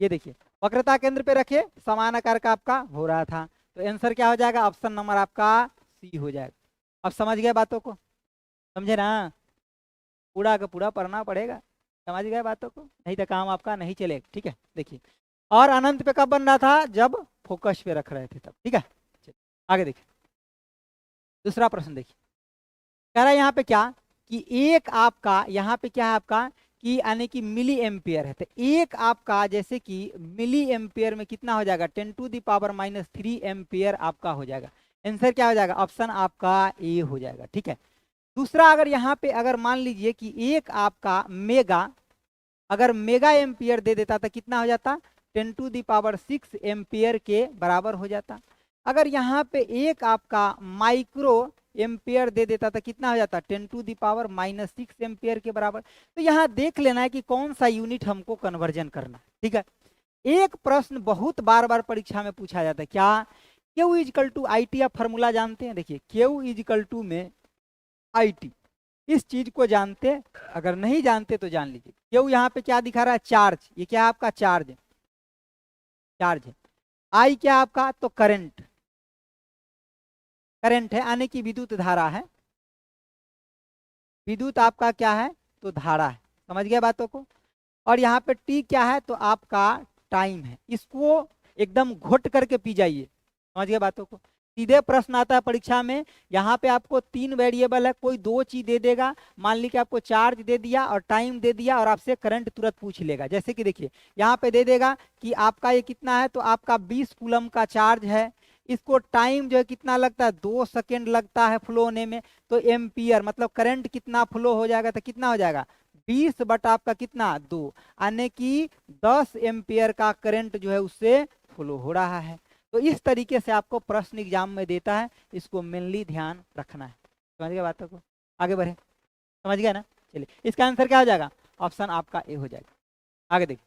ये देखिए वक्रता केंद्र पे रखे, समान आकार का आपका हो रहा था। तो आंसर क्या हो जाएगा? ऑप्शन नंबर आपका सी हो जाएगा। अब समझ गए बातों को? समझे ना? पूरा का पूरा पढ़ना पड़ेगा। समझ गए बातों को? नहीं तो काम आपका नहीं चलेगा। ठीक है, देखिए और अनंत पे कब बन रहा था? जब फोकस पे रख रहे थे तब। ठीक है, चलिए आगे देखिए दूसरा प्रश्न। देखिए कह रहा है यहाँ पे क्या कि एक आपका यहाँ पे क्या है आपका कि यानी कि मिली एम्पियर है। तो एक आपका जैसे कि मिली एम्पियर में कितना हो जाएगा? 10⁻³ एम्पियर आपका हो जाएगा। आंसर क्या हो जाएगा? ऑप्शन आपका ए हो जाएगा। ठीक है, दूसरा अगर यहाँ पे अगर मान लीजिए कि एक आपका मेगा, अगर मेगा एम्पियर दे देता तो कितना हो जाता? 10⁶ एम्पियर के बराबर हो जाता। अगर यहाँ पे एक आपका माइक्रो एम्पियर दे देता तो कितना हो जाता? 10⁻⁻6 एम्पियर के बराबर। तो यहाँ देख लेना है कि कौन सा यूनिट हमको कन्वर्जन करना है। ठीक है, एक प्रश्न बहुत बार बार परीक्षा में पूछा जाता है, क्या? Q equal to I T. आप फॉर्मूला जानते हैं? देखिए क्यू इजिकल टू में आई टी, इस चीज को जानते हैं? अगर नहीं जानते तो जान लीजिए। क्यों यहाँ पे क्या दिखा रहा है? चार्ज। ये क्या है आपका? चार्ज। चार्ज है। आई क्या आपका? तो करंट। करंट है यानी कि विद्युत धारा है। विद्युत आपका क्या है? तो धारा है। समझ गए बातों को? और यहाँ पे टी क्या है? तो आपका टाइम है। इसको एकदम घोट करके पी जाइए। समझ गए बातों को? सीधे प्रश्न आता है परीक्षा में। यहाँ पे आपको 3 वेरिएबल है, कोई 2 चीज दे देगा। मान ली कि आपको चार्ज दे दिया और टाइम दे दिया और आपसे करंट तुरंत पूछ लेगा। जैसे कि देखिए यहाँ पे दे देगा कि आपका ये कितना है, तो आपका 20 कूलम का चार्ज है। इसको टाइम जो है कितना लगता है? 2 सेकेंड लगता है फ्लो होने में। तो एम्पियर मतलब करंट कितना फ्लो हो जाएगा? तो कितना हो जाएगा? 20 बटा आपका कितना? 2, यानी कि 10 एम्पियर का करंट जो है उससे फ्लो हो रहा है। तो इस तरीके से आपको प्रश्न एग्जाम में देता है, इसको मेनली ध्यान रखना है। समझ गए बातों को? आगे बढ़े। समझ गया ना? चलिए इसका आंसर क्या हो जाएगा? ऑप्शन आपका ए हो जाएगा। आगे देखिए,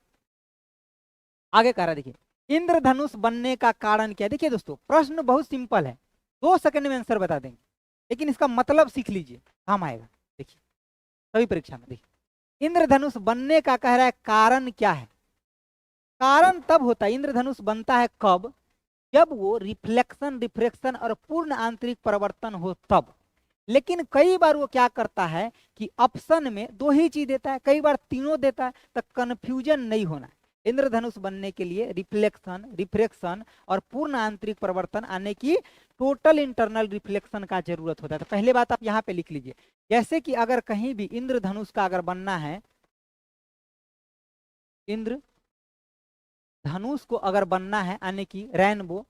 आगे कह रहा है देखिए इंद्रधनुष बनने का कारण क्या है? देखिए दोस्तों प्रश्न बहुत सिंपल है, 2 सेकंड में आंसर बता देंगे, लेकिन इसका मतलब सीख लीजिए, काम आएगा। देखिए सभी परीक्षा में देखिए इंद्रधनुष बनने का कह रहा है कारण क्या है? कारण तब होता है, इंद्रधनुष बनता है कब? जब वो रिफ्लेक्शन, रिफ्रैक्शन और पूर्ण आंतरिक परिवर्तन हो तब। लेकिन कई बार वो क्या करता है कि ऑप्शन में 2 ही चीज देता है, कई बार तीनों देता है, तो कंफ्यूजन नहीं होना है। इंद्रधनुष बनने के लिए रिफ्लेक्शन, रिफ्रैक्शन और पूर्ण आंतरिक परिवर्तन आने की टोटल इंटरनल रिफ्लेक्शन का जरूरत होता है। तो पहले बात आप यहाँ पे लिख लीजिए, जैसे कि अगर कहीं भी इंद्रधनुष का अगर बनना है, इंद्र धनुष को अगर बनना है यानी कि रेनबो,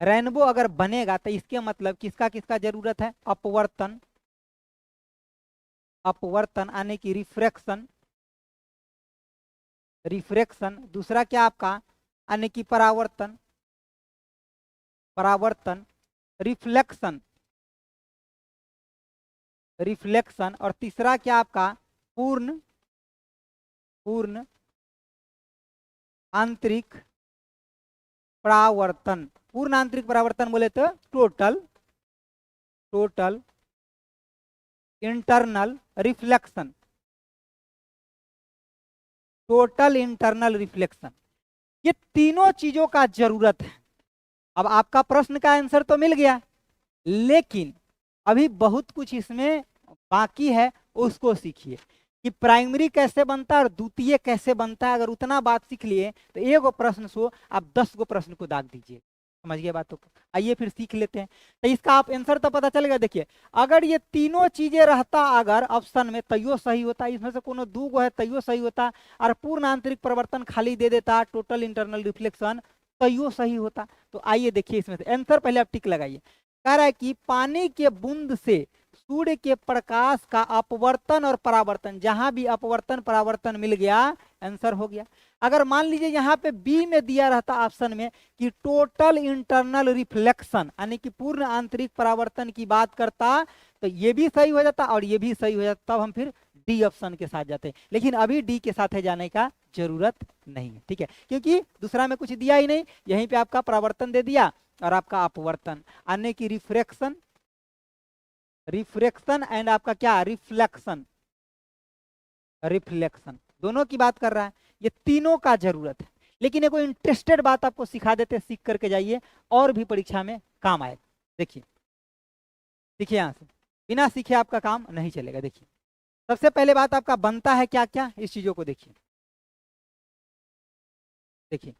रेनबो अगर बनेगा तो इसके मतलब किसका किसका जरूरत है? अपवर्तन, अपवर्तन यानी कि रिफ्रैक्शन, रिफ्रैक्शन। दूसरा क्या आपका यानी कि परावर्तन, परावर्तन, रिफ्लेक्शन, रिफ्लेक्शन। और तीसरा क्या आपका पूर्ण, पूर्ण आंतरिक परावर्तन। पूर्ण आंतरिक परावर्तन बोले तो total, total internal reflection, total internal reflection. ये तीनों चीजों का जरूरत है। अब आपका प्रश्न का आंसर तो मिल गया, लेकिन अभी बहुत कुछ इसमें बाकी है, उसको सीखिए कि प्राइमरी कैसे बनता है और द्वितीय कैसे बनता है। अगर उतना बात सीख लिए तो एक गो प्रश्न सो आप 10 गो प्रश्न को दाग दीजिए। समझ गए बातों को? आइए फिर सीख लेते हैं। तो इसका आप आंसर तो पता चल गया। देखिए, अगर ये तीनों चीजें रहता अगर ऑप्शन में तैयो सही होता, इसमें से कोनो दो गो है तैयो सही होता, और पूर्ण आंतरिक परिवर्तन खाली दे देता, टोटल इंटरनल रिफ्लेक्शन तैयो सही होता। तो आइए देखिए इसमें से आंसर, पहले आप टिक लगाइए। कह रहा है कि पानी के बूंद से सूर्य के प्रकाश का अपवर्तन और परावर्तन, जहां भी अपवर्तन परावर्तन मिल गया आंसर हो गया। अगर मान लीजिए यहाँ पे बी में दिया रहता ऑप्शन में कि टोटल इंटरनल रिफ्लेक्शन यानी कि पूर्ण आंतरिक परावर्तन की बात करता, तो ये भी सही हो जाता और ये भी सही हो जाता, तब हम फिर डी ऑप्शन के साथ जाते। लेकिन अभी डी के साथ जाने का जरूरत नहीं है, ठीक है, क्योंकि दूसरा में कुछ दिया ही नहीं। यहीं पे आपका परावर्तन दे दिया और आपका अपवर्तन यानी कि रिफ्रैक्शन, रिफ्रैक्शन एंड आपका क्या रिफ्लेक्शन, रिफ्लेक्शन दोनों की बात कर रहा है। ये तीनों का जरूरत है। लेकिन एक इंटरेस्टेड बात आपको सिखा देते, सीख करके जाइए और भी परीक्षा में काम आए। देखिए, देखिए यहां से बिना सीखे आपका काम नहीं चलेगा। देखिए, सबसे पहले बात आपका बनता है क्या क्या, इस चीजों को देखिए। देखिए,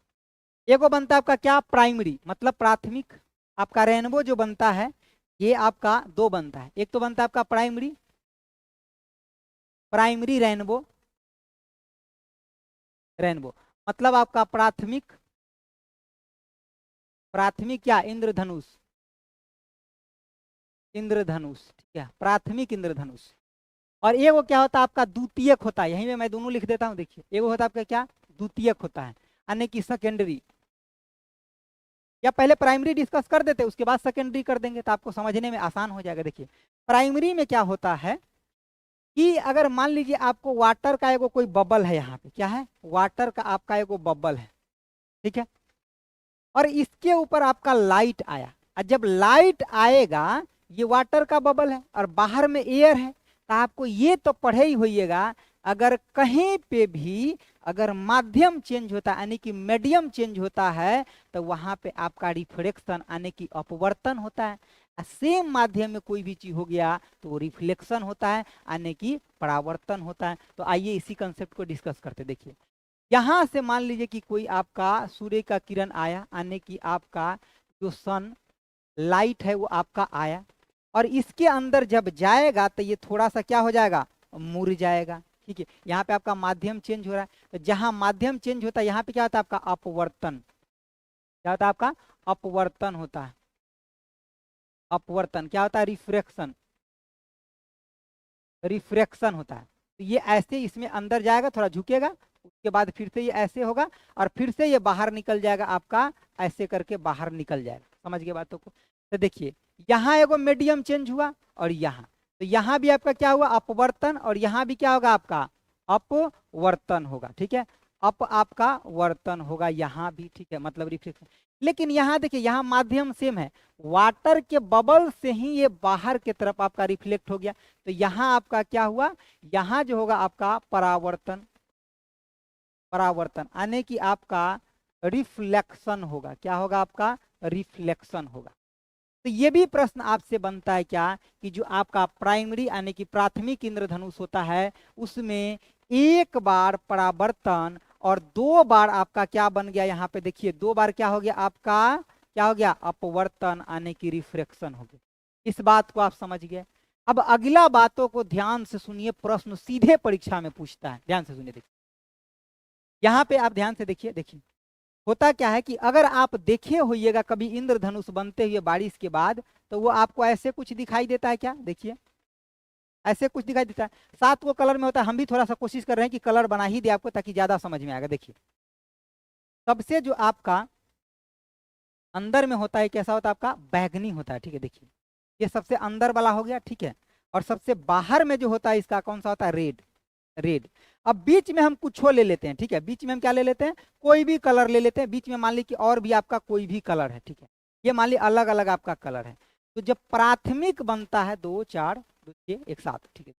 एक बनता है आपका क्या प्राइमरी, मतलब प्राथमिक। आपका रेनबो जो बनता है ये आपका दो बनता है। एक तो बनता है आपका प्राइमरी, प्राइमरी रेनबो, रेनबो मतलब आपका प्राथमिक, प्राथमिक क्या इंद्रधनुष, इंद्रधनुष, ठीक है, प्राथमिक इंद्रधनुष। और एक वो क्या होता है आपका द्वितीयक होता है। यहीं में मैं दोनों लिख देता हूं। देखिए, एक होता है आपका क्या द्वितीयक होता है यानी कि सेकेंडरी, या पहले प्राइमरी डिस्कस कर देते उसके बाद सेकेंडरी कर देंगे तो आपको समझने में आसान हो जाएगा। देखिए, प्राइमरी में क्या होता है कि अगर मान लीजिए आपको वाटर का एगो कोई बबल है, यहाँ पे क्या है वाटर का आपका एगो बबल है, ठीक है, और इसके ऊपर आपका लाइट आया। और जब लाइट आएगा, ये वाटर का बबल है और बाहर में एयर है, तो आपको ये तो पढ़े ही होइएगा, अगर कहीं पे भी अगर माध्यम चेंज होता है यानी कि मीडियम चेंज होता है, तो वहां पे आपका रिफ्लेक्शन यानी कि अपवर्तन होता है। सेम माध्यम में कोई भी चीज हो गया तो रिफ्लेक्शन होता है यानी कि परावर्तन होता है। तो आइए इसी कंसेप्ट को डिस्कस करते। देखिए, यहां से मान लीजिए कि कोई आपका सूर्य का किरण आया, यानी कि आपका जो सन लाइट है वो आपका आया, और इसके अंदर जब जाएगा तो ये थोड़ा सा क्या हो जाएगा मुड़ जाएगा, ठीक है। यहाँ पे आपका माध्यम चेंज हो रहा है, तो जहां माध्यम चेंज होता है यहाँ पे क्या होता है आपका अपवर्तन, क्या होता है आपका अपवर्तन होता है। अपवर्तन क्या होता है रिफ्रैक्शन, रिफ्रैक्शन होता है। तो ये ऐसे इसमें अंदर जाएगा, थोड़ा झुकेगा, उसके बाद फिर से ये ऐसे होगा और फिर से ये बाहर निकल जाएगा, आपका ऐसे करके बाहर निकल जाएगा। समझ गए बातों को? तो देखिए, यहाँ एगो मीडियम चेंज हुआ और यहाँ, तो यहाँ भी आपका क्या हुआ अपवर्तन, और यहाँ भी क्या होगा आपका अपवर्तन होगा, ठीक है, अप आपका वर्तन होगा यहाँ भी, ठीक है, मतलब रिफ्लेक्शन। लेकिन यहाँ देखिए, यहाँ माध्यम सेम है, वाटर के बबल से ही ये बाहर की तरफ आपका रिफ्लेक्ट हो गया, तो यहाँ आपका क्या हुआ, यहाँ जो होगा आपका परावर्तन, परावर्तन यानी कि आपका रिफ्लेक्शन होगा। क्या होगा आपका रिफ्लेक्शन होगा। तो ये भी प्रश्न आपसे बनता है क्या कि जो आपका प्राइमरी यानी कि प्राथमिक इंद्रधनुष होता है, उसमें एक बार परावर्तन और दो बार आपका क्या बन गया, यहाँ पे देखिए दो बार क्या हो गया आपका, क्या हो गया अपवर्तन यानी कि रिफ्लेक्शन हो गया। इस बात को आप समझ गए। अब अगला बातों को ध्यान से सुनिए, प्रश्न सीधे परीक्षा में पूछता है, ध्यान से सुनिए। देखिए, यहाँ पे आप ध्यान से देखिए। देखिए, होता क्या है कि अगर आप देखे होइएगा कभी इंद्रधनुष बनते हुए बारिश के बाद, तो वो आपको ऐसे कुछ दिखाई देता है क्या, देखिए ऐसे कुछ दिखाई देता है, 7 को कलर में होता है। हम भी थोड़ा सा कोशिश कर रहे हैं कि कलर बना ही दे आपको ताकि ज्यादा समझ में आएगा। देखिए सबसे जो आपका अंदर में होता है कैसा होता है आपका बैगनी होता है, ठीक है। देखिए ये सबसे अंदर वाला हो गया, ठीक है। और सबसे बाहर में जो होता है इसका कौन सा होता है, रेड, रेड। अब बीच में हम कुछ ले लेते हैं, ठीक है। बीच में हम क्या ले लेते हैं, कोई भी कलर ले लेते हैं। बीच में मान ली कि और भी आपका कोई भी कलर है, ठीक है। ये मान ली अलग अलग आपका कलर है। तो जब प्राथमिक बनता है 2 4 2 6 1 7, ठीक है।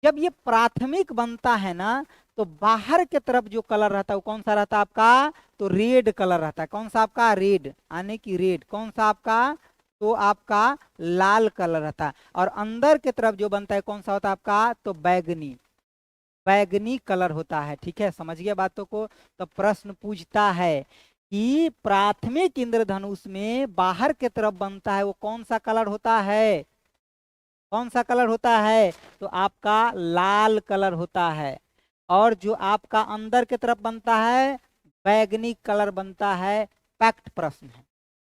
जब ये प्राथमिक बनता है ना तो बाहर के तरफ जो कलर रहता है वो कौन सा रहता है आपका, तो रेड कलर रहता है। कौन सा आपका, रेड, आने की रेड। कौन सा आपका, तो आपका लाल कलर रहता है। और अंदर के तरफ जो बनता है कौन सा होता है आपका, तो बैगनी, बैगनी कलर होता है, ठीक है। समझ गए बातों को। तो प्रश्न पूछता है कि प्राथमिक इंद्रधनुष में बाहर के तरफ बनता है वो कौन सा कलर होता है, कौन सा कलर होता है, तो आपका लाल कलर होता है। और जो आपका अंदर के तरफ बनता है बैगनी कलर बनता है। पैक्ट प्रश्न है।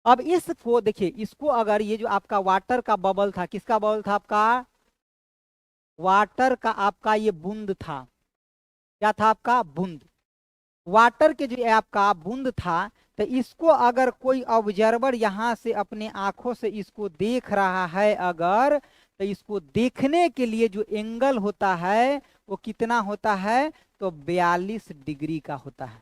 अब इसको देखिए, इसको अगर ये जो आपका वाटर का बबल था, किसका बबल था आपका, वाटर का आपका ये बूंद था। क्या था आपका, बूंद। वाटर के जो आपका बूंद था, तो इसको अगर कोई ऑब्जर्वर यहाँ से अपने आंखों से इसको देख रहा है अगर, तो इसको देखने के लिए जो एंगल होता है वो कितना होता है, तो 42 डिग्री का होता है।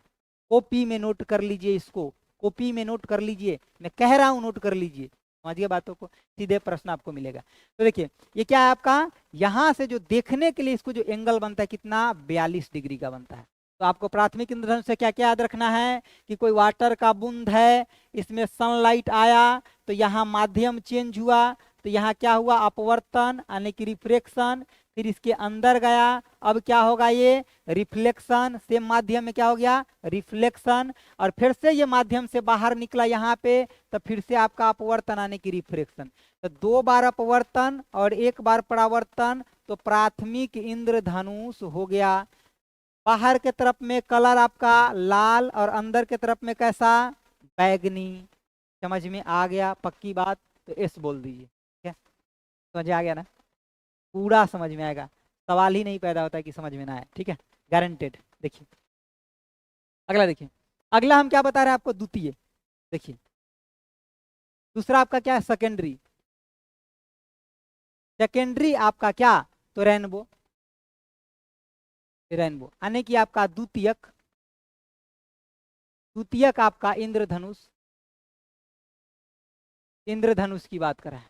कॉपी में नोट कर लीजिए, इसको कॉपी में नोट कर लीजिए, मैं कह रहा हूं नोट कर लीजिए, समझिए बातों को, सीधे प्रश्न आपको मिलेगा। तो देखिए ये क्या है आपका, यहां से जो देखने के लिए इसको जो एंगल बनता है कितना, 42 डिग्री का बनता है। तो आपको प्राथमिक इंद्रधनुष से क्या क्या याद रखना है कि कोई वाटर का बूंद है, इसमें सनलाइट आया तो यहाँ माध्यम चेंज हुआ, तो यहाँ क्या हुआ, अपवर्तन यानी कि रिफ्लेक्शन। फिर इसके अंदर गया, अब क्या होगा, ये रिफ्लेक्शन। सेम माध्यम में क्या हो गया, रिफ्लेक्शन। और फिर से ये माध्यम से बाहर निकला यहाँ पे, तो फिर से आपका अपवर्तन यानी कि रिफ्लेक्शन। तो 2 बार अपवर्तन और 1 बार परावर्तन, तो प्राथमिक इंद्रधनुष हो गया। बाहर के तरफ में कलर आपका लाल और अंदर के तरफ में कैसा, बैगनी। समझ में आ गया, पक्की बात, तो एस बोल दीजिए, ठीक है। समझ आ गया ना, पूरा समझ में आएगा, सवाल ही नहीं पैदा होता है कि समझ में ना आए, ठीक है, गारंटेड। देखिए अगला, देखिए अगला हम क्या बता रहे हैं आपको, द्वितीय। देखिए दूसरा आपका क्या है, सेकेंडरी। सेकेंडरी आपका क्या, तो रेनबो, रेनबो यानी कि आपका द्वितीयक, द्वितीयक आपका इंद्रधनुष, इंद्रधनुष की बात कर रहा है।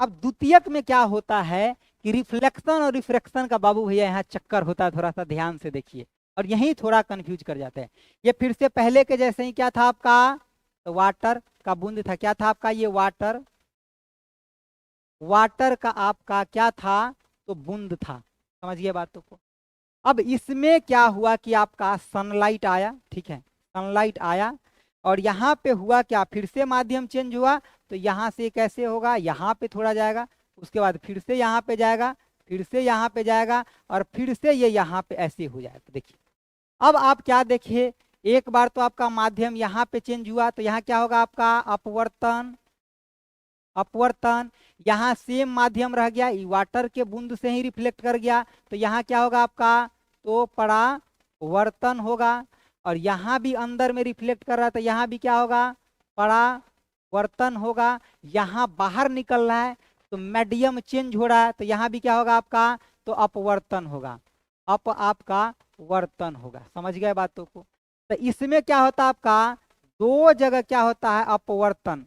अब द्वितीयक में क्या होता है कि रिफ्लेक्शन और रिफ्रैक्शन का बाबू भैया यहाँ चक्कर होता है, थोड़ा सा ध्यान से देखिए, और यही थोड़ा कंफ्यूज कर जाते हैं। ये फिर से पहले के जैसे ही क्या था आपका, तो वाटर का बूंद था। क्या था आपका, ये वाटर, वाटर का आपका क्या था, तो बूंद था। समझिए बातों को। अब इसमें क्या हुआ कि आपका सनलाइट आया, ठीक है, सनलाइट आया और यहाँ पे हुआ क्या, फिर से माध्यम चेंज हुआ। तो यहाँ से कैसे होगा, यहाँ पे थोड़ा जाएगा, उसके बाद फिर से यहाँ पे जाएगा, फिर से यहाँ पे जाएगा, और फिर से ये यहाँ पे ऐसे हो जाएगा। देखिए अब आप क्या देखिए, एक बार तो आपका माध्यम यहाँ पे चेंज हुआ, तो यहाँ क्या होगा आपका अपवर्तन, अपवर्तन। यहाँ सेम माध्यम रह गया, वाटर के बूंद से ही रिफ्लेक्ट कर गया, तो यहाँ क्या होगा आपका, तो परावर्तन होगा। और यहाँ भी अंदर में रिफ्लेक्ट कर रहा है, तो यहाँ भी क्या होगा, परावर्तन होगा। यहाँ बाहर निकल रहा है तो मीडियम चेंज हो रहा है, तो यहाँ भी क्या होगा आपका, तो अपवर्तन होगा, अप आपका वर्तन होगा। समझ गए बातों को। तो इसमें क्या होता है आपका, 2 जगह क्या होता है, अपवर्तन,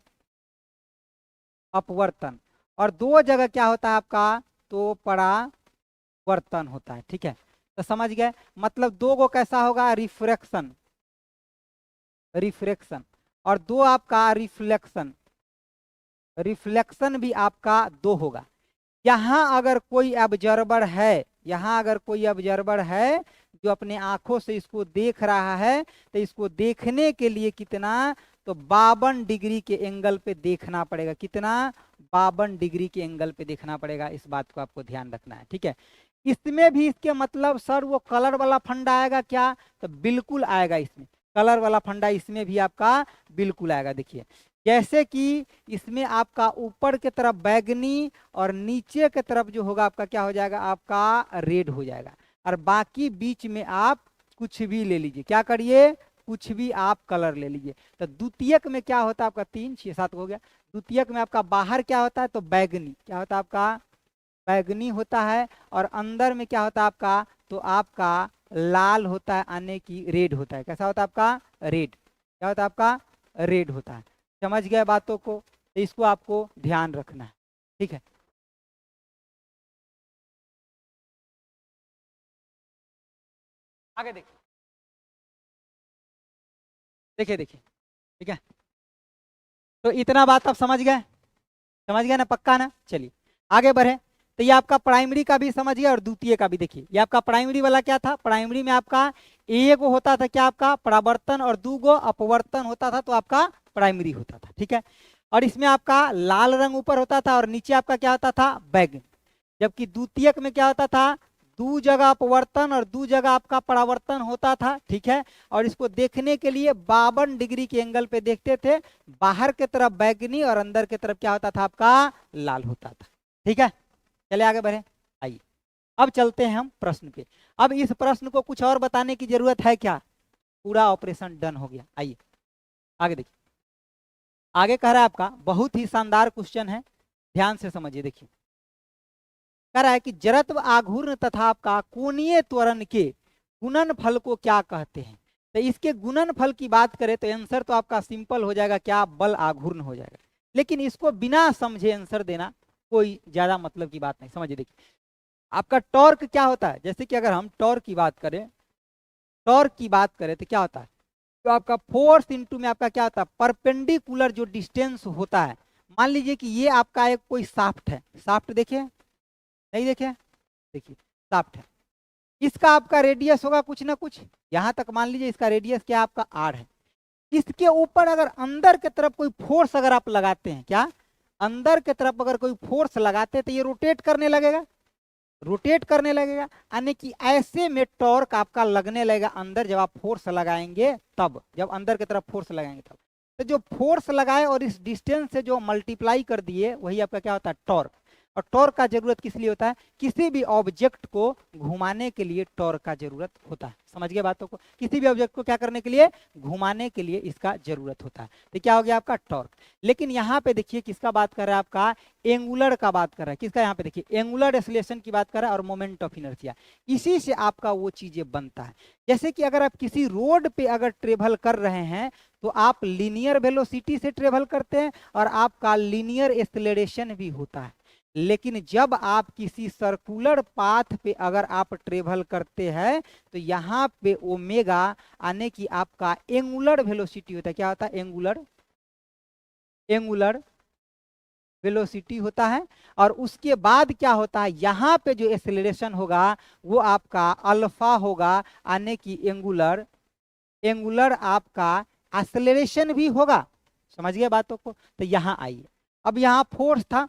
अपवर्तन, और 2 जगह क्या होता है आपका, तो परावर्तन होता है, ठीक है। तो समझ गए, मतलब 2 को कैसा होगा, रिफ्रैक्शन, रिफ्रैक्शन, और 2 आपका रिफ्लेक्शन, रिफ्लेक्शन भी आपका 2 होगा। यहाँ अगर कोई ऑब्जर्वर है, यहाँ अगर कोई ऑब्जर्वर है जो अपने आंखों से इसको देख रहा है, तो इसको देखने के लिए कितना, तो 52 डिग्री के एंगल पे देखना पड़ेगा। कितना, 52 डिग्री के एंगल पे देखना पड़ेगा। इस बात को आपको ध्यान रखना है, ठीक है। इसमें भी इसके मतलब सर वो कलर वाला फंडा आएगा क्या, तो बिल्कुल आएगा, इसमें कलर वाला फंडा इसमें भी आपका बिल्कुल आएगा। देखिए जैसे कि इसमें आपका ऊपर के तरफ बैगनी और नीचे के तरफ जो होगा आपका क्या हो जाएगा, आपका रेड हो जाएगा। और बाकी बीच में आप कुछ भी ले लीजिए, क्या करिए, कुछ भी आप कलर ले लीजिए। तो द्वितीयक में क्या होता है आपका 3 6 7 हो गया। द्वितीयक में आपका बाहर क्या होता है, तो बैगनी, क्या होता है आपका, बैगनी होता है। और अंदर में क्या होता है आपका, तो आपका लाल होता है, आने की रेड होता है। कैसा होता है आपका, रेड, क्या होता है आपका, रेड होता है। समझ गए बातों को, तो इसको आपको ध्यान रखना है, ठीक है। आगे देखिए, देखिए देखिए, ठीक है। तो इतना बात आप समझ गए, समझ गए ना, पक्का ना। चलिए आगे बढ़े। तो ये आपका प्राइमरी का भी समझ गया और द्वितीय का भी। देखिए ये आपका प्राइमरी वाला क्या था, प्राइमरी में आपका एक होता था क्या, आपका परावर्तन, और 2 अपवर्तन होता था, तो आपका प्राइमरी होता था, ठीक है। और इसमें आपका लाल रंग ऊपर होता था और नीचे आपका क्या होता था, बैगनी। जबकि द्वितीयक में क्या होता था, 2 जगह अपवर्तन और 2 जगह आपका परावर्तन होता था, ठीक है। और इसको देखने के लिए 52 डिग्री के एंगल पे देखते थे। बाहर के तरफ बैगनी और अंदर के तरफ क्या होता था, आपका लाल होता था, ठीक है। चले आगे बढ़े, आइए अब चलते हैं हम प्रश्न पे। अब इस प्रश्न को कुछ और बताने की जरूरत है क्या, पूरा ऑपरेशन डन हो गया। आइए आगे देखिए, आगे कह रहा है आपका बहुत ही शानदार क्वेश्चन है, ध्यान से समझिए। देखिए कह रहा है कि जड़त्व आघूर्ण तथा आपका कोणीय त्वरण के गुणनफल को क्या कहते हैं। तो इसके गुणनफल की बात करें तो आंसर तो आपका सिंपल हो जाएगा, क्या, बल आघूर्ण हो जाएगा। लेकिन इसको बिना समझे आंसर देना कोई ज्यादा मतलब की बात नहीं। समझिए, देखिए आपका टॉर्क क्या होता है, जैसे कि अगर हम टॉर्क की बात करें, टॉर्क की बात करें तो क्या होता है, तो आपका फोर्स इनटू में आपका क्या होता है, परपेंडिकुलर जो डिस्टेंस होता है। मान लीजिए कि ये आपका एक कोई शाफ्ट है, शाफ्ट देखिए, नहीं देखे, देखिए शाफ्ट है, इसका आपका रेडियस होगा कुछ ना कुछ, यहां तक मान लीजिए इसका रेडियस क्या आपका आर है। इसके ऊपर अगर अंदर के तरफ कोई फोर्स अगर आप लगाते हैं, क्या, अंदर के तरफ अगर कोई फोर्स लगाते हैं तो ये रोटेट करने लगेगा, रोटेट करने लगेगा। यानी कि ऐसे में टॉर्क आपका लगने लगेगा अंदर, जब आप फोर्स लगाएंगे तब, जब अंदर की तरफ फोर्स लगाएंगे तब। तो जो फोर्स लगाए और इस डिस्टेंस से जो मल्टीप्लाई कर दिए, वही आपका क्या होता है, टॉर्क। और टॉर्क का जरूरत किस लिए होता है, किसी भी ऑब्जेक्ट को घुमाने के लिए टॉर्क का जरूरत होता है। समझ गए बातों को, किसी भी ऑब्जेक्ट को क्या करने के लिए, घुमाने के लिए इसका जरूरत होता है। तो क्या हो गया आपका टॉर्क। लेकिन यहाँ पे देखिए किसका बात कर रहा है, आपका एंगुलर का बात कर रहा है। किसका, यहाँ पे देखिए एंगुलर एक्सेलरेशन की बात कर रहा है और मोमेंट ऑफ इनर्शिया। इसी से आपका वो चीजें बनता है। जैसे कि अगर आप किसी रोड पे अगर ट्रेवल कर रहे हैं तो आप लीनियर वेलोसिटी से ट्रेवल करते हैं और आपका लीनियर एक्सेलरेशन भी होता है। लेकिन जब आप किसी सर्कुलर पाथ पे अगर आप ट्रेवल करते हैं तो यहाँ पे ओमेगा आने की आपका एंगुलर वेलोसिटी होता है। क्या होता है, एंगुलर, एंगुलर वेलोसिटी होता है। और उसके बाद क्या होता है, यहाँ पे जो एक्सेलरेशन होगा वो आपका अल्फा होगा, आने की एंगुलर, एंगुलर आपका एक्सेलरेशन भी होगा। समझ गए बातों को। तो यहाँ आइए, अब यहाँ फोर्स था,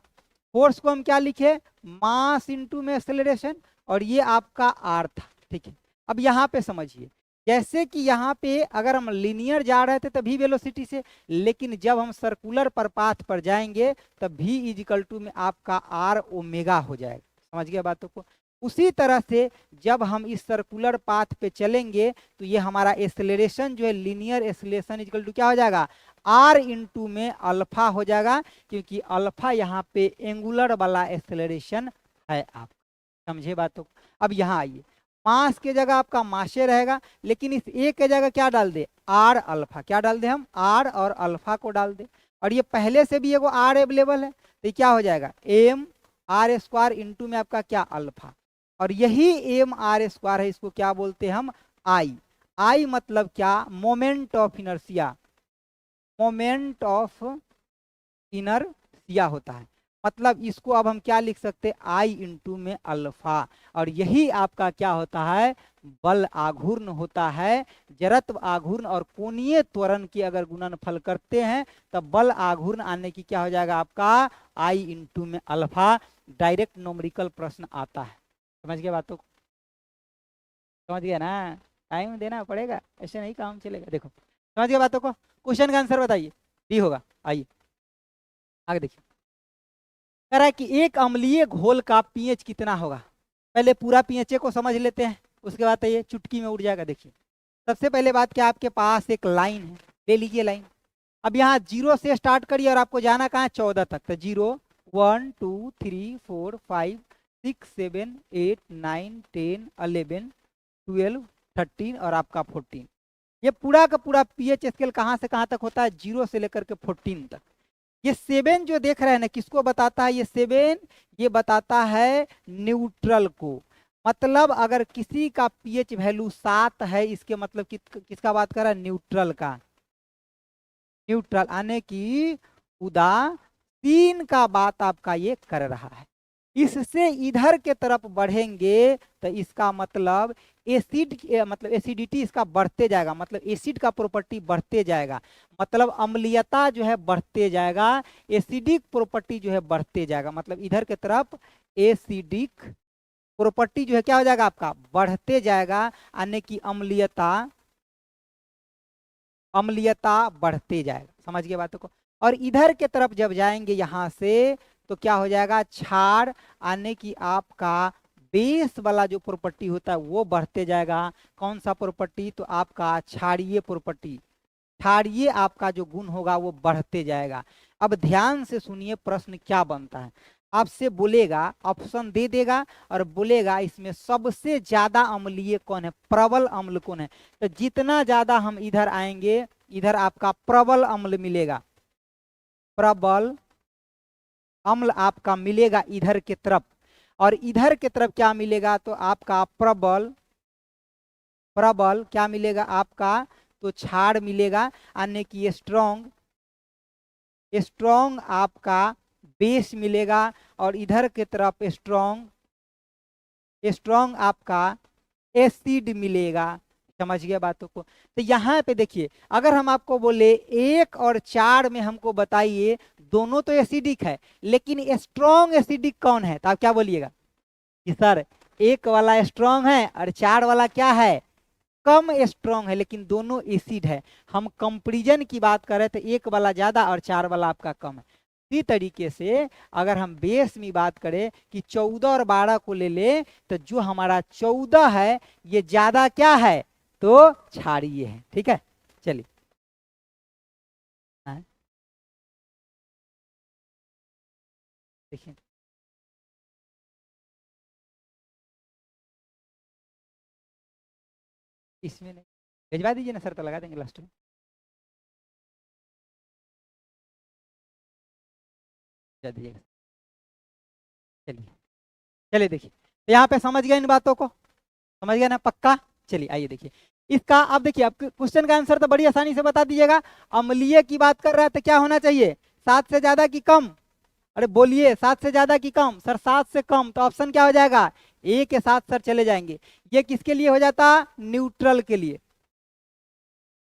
फोर्स को हम क्या लिखे, मास इनटू में एक्सेलरेशन, और ये आपका आर था, ठीक है। अब यहाँ पे समझिए, जैसे कि यहाँ पे अगर हम लीनियर जा रहे थे तभी वेलोसिटी से, लेकिन जब हम सर्कुलर पर पाथ पर जाएंगे तब v इजिकल टू में आपका आर ओमेगा हो जाएगा। समझ गया बातों को। उसी तरह से जब हम इस सर्कुलर पाथ पे चलेंगे तो ये हमारा एक्सेलरेशन जो है, लीनियर एक्सेलरेशन इजिकल टू क्या हो जाएगा, आर इंटू में अल्फा हो जाएगा, क्योंकि अल्फा यहाँ पे एंगुलर वाला एक्सेलरेशन है। आप समझे बातों को। अब यहाँ आइए, मास के जगह आपका मासे रहेगा, लेकिन इस ए के जगह क्या डाल दे, आर अल्फा, क्या डाल दे हम, आर और अल्फा को डाल दे। और ये पहले से भी एगो आर अवेलेबल है, तो क्या हो जाएगा, एम आर स्क्वायर इंटू में आपका क्या, अल्फा। और यही एम आर स्क्वायर है, इसको क्या बोलते हैं हम, आई। आई मतलब क्या, moment of inertia, moment of inertia होता है। मतलब इसको अब हम क्या लिख सकते हैं, आई इंटू में अल्फा। और यही आपका क्या होता है, बल आघूर्ण होता है। जड़त्व आघूर्ण और कोणीय त्वरण की अगर गुणनफल करते हैं तब बल आघूर्ण आने की क्या हो जाएगा आपका, आई इंटू में अल्फा। डायरेक्ट नोमरिकल प्रश्न आता है। समझ गए बातों को, समझ गया ना, टाइम देना पड़ेगा, ऐसे नहीं काम चलेगा। देखो समझ गए बातों को, क्वेश्चन का आंसर बताइए। डी होगा। आइए आगे देखिए, कह रहा है कि एक अम्लीय घोल का पीएच कितना होगा। पहले पूरा पीएच को समझ लेते हैं, उसके बाद ये चुटकी में उड़ जाएगा। देखिए सबसे पहले बात क्या, आपके पास एक लाइन है, ले लीजिए लाइन। अब यहाँ 0 से स्टार्ट करिए और आपको जाना कहाँ है, 14 तक। तो 0 1 2 3 4 5 6 7 8 9 10 11 12 13 और आपका 14। ये पूरा का पूरा पीएच स्केल कहाँ से कहाँ तक होता है, 0 से लेकर के 14 तक। ये 7 जो देख रहे हैं ना, किसको बताता है ये 7, ये बताता है न्यूट्रल को। मतलब अगर किसी का पीएच वैल्यू 7 है, इसके मतलब किसका बात कर रहा है, न्यूट्रल का। न्यूट्रल आने की उदासीन का बात आपका ये कर रहा है। इससे इधर के तरफ बढ़ेंगे तो इसका मतलब एसिड, मतलब एसिडिटी इसका बढ़ते जाएगा, मतलब एसिड का प्रॉपर्टी बढ़ते जाएगा, मतलब अम्लीयता जो है बढ़ते जाएगा, एसिडिक प्रॉपर्टी जो है बढ़ते जाएगा। मतलब इधर के तरफ एसिडिक प्रॉपर्टी जो है क्या हो जाएगा आपका, बढ़ते जाएगा, यानी कि अम्लीयता, अम्लीयता बढ़ते जाएगा। समझ गए बातों को। और इधर के तरफ जब जाएंगे यहां से तो क्या हो जाएगा, क्षार, आने की आपका बेस वाला जो प्रॉपर्टी होता है वो बढ़ते जाएगा। कौन सा प्रॉपर्टी, तो आपका क्षारीय प्रॉपर्टी, क्षारीय आपका जो गुण होगा वो बढ़ते जाएगा। अब ध्यान से सुनिए प्रश्न क्या बनता है। आपसे बोलेगा, ऑप्शन दे देगा और बोलेगा इसमें सबसे ज्यादा अम्लीय कौन है, प्रबल अम्ल कौन है। तो जितना ज्यादा हम इधर आएंगे, इधर आपका प्रबल अम्ल मिलेगा, प्रबल अम्ल आपका मिलेगा इधर के तरफ। और इधर के तरफ क्या मिलेगा, तो आपका प्रबल, प्रबल क्या मिलेगा आपका, तो क्षार मिलेगा, यानी कि स्ट्रॉन्ग, स्ट्रॉन्ग आपका बेस मिलेगा। और इधर के तरफ स्ट्रॉन्ग, स्ट्रॉन्ग आपका एसिड मिलेगा। समझ गया बातों को। तो यहाँ पे देखिए, अगर हम आपको बोले 1 और 4 में हमको बताइए, दोनों तो एसिडिक है, लेकिन स्ट्रॉन्ग एसिडिक कौन है, तो आप क्या बोलिएगा कि सर 1 वाला स्ट्रॉन्ग है और 4 वाला क्या है, कम स्ट्रॉन्ग है, लेकिन दोनों एसिड है। हम कंपैरिजन की बात करें तो 1 वाला ज्यादा और 4 वाला आपका कम है। इसी तरीके से अगर हम बेस में बात करें कि 14 और 12 को ले ले, तो जो हमारा 14 है ये ज्यादा क्या है, तो क्षारीय है। ठीक है, चलिए। हाँ, देखिए इसमें नहीं, भिजवा दीजिए ना सर, तो लगा देंगे लास्ट में। भिजवा दीजिएगा। चलिए, चलिए देखिए, तो यहाँ पे समझ गए इन बातों को, समझ गए ना पक्का। चलिए आइए देखिए इसका। अब देखिए, आप क्वेश्चन का आंसर तो बड़ी आसानी से बता दीजिएगा। अम्लीय की बात कर रहा है तो क्या होना चाहिए, 7 से ज्यादा की कम। अरे बोलिए 7 से ज्यादा की कम, सर 7 से कम, तो ऑप्शन क्या हो जाएगा, ए के साथ सर चले जाएंगे। ये किसके लिए हो जाता, न्यूट्रल के लिए,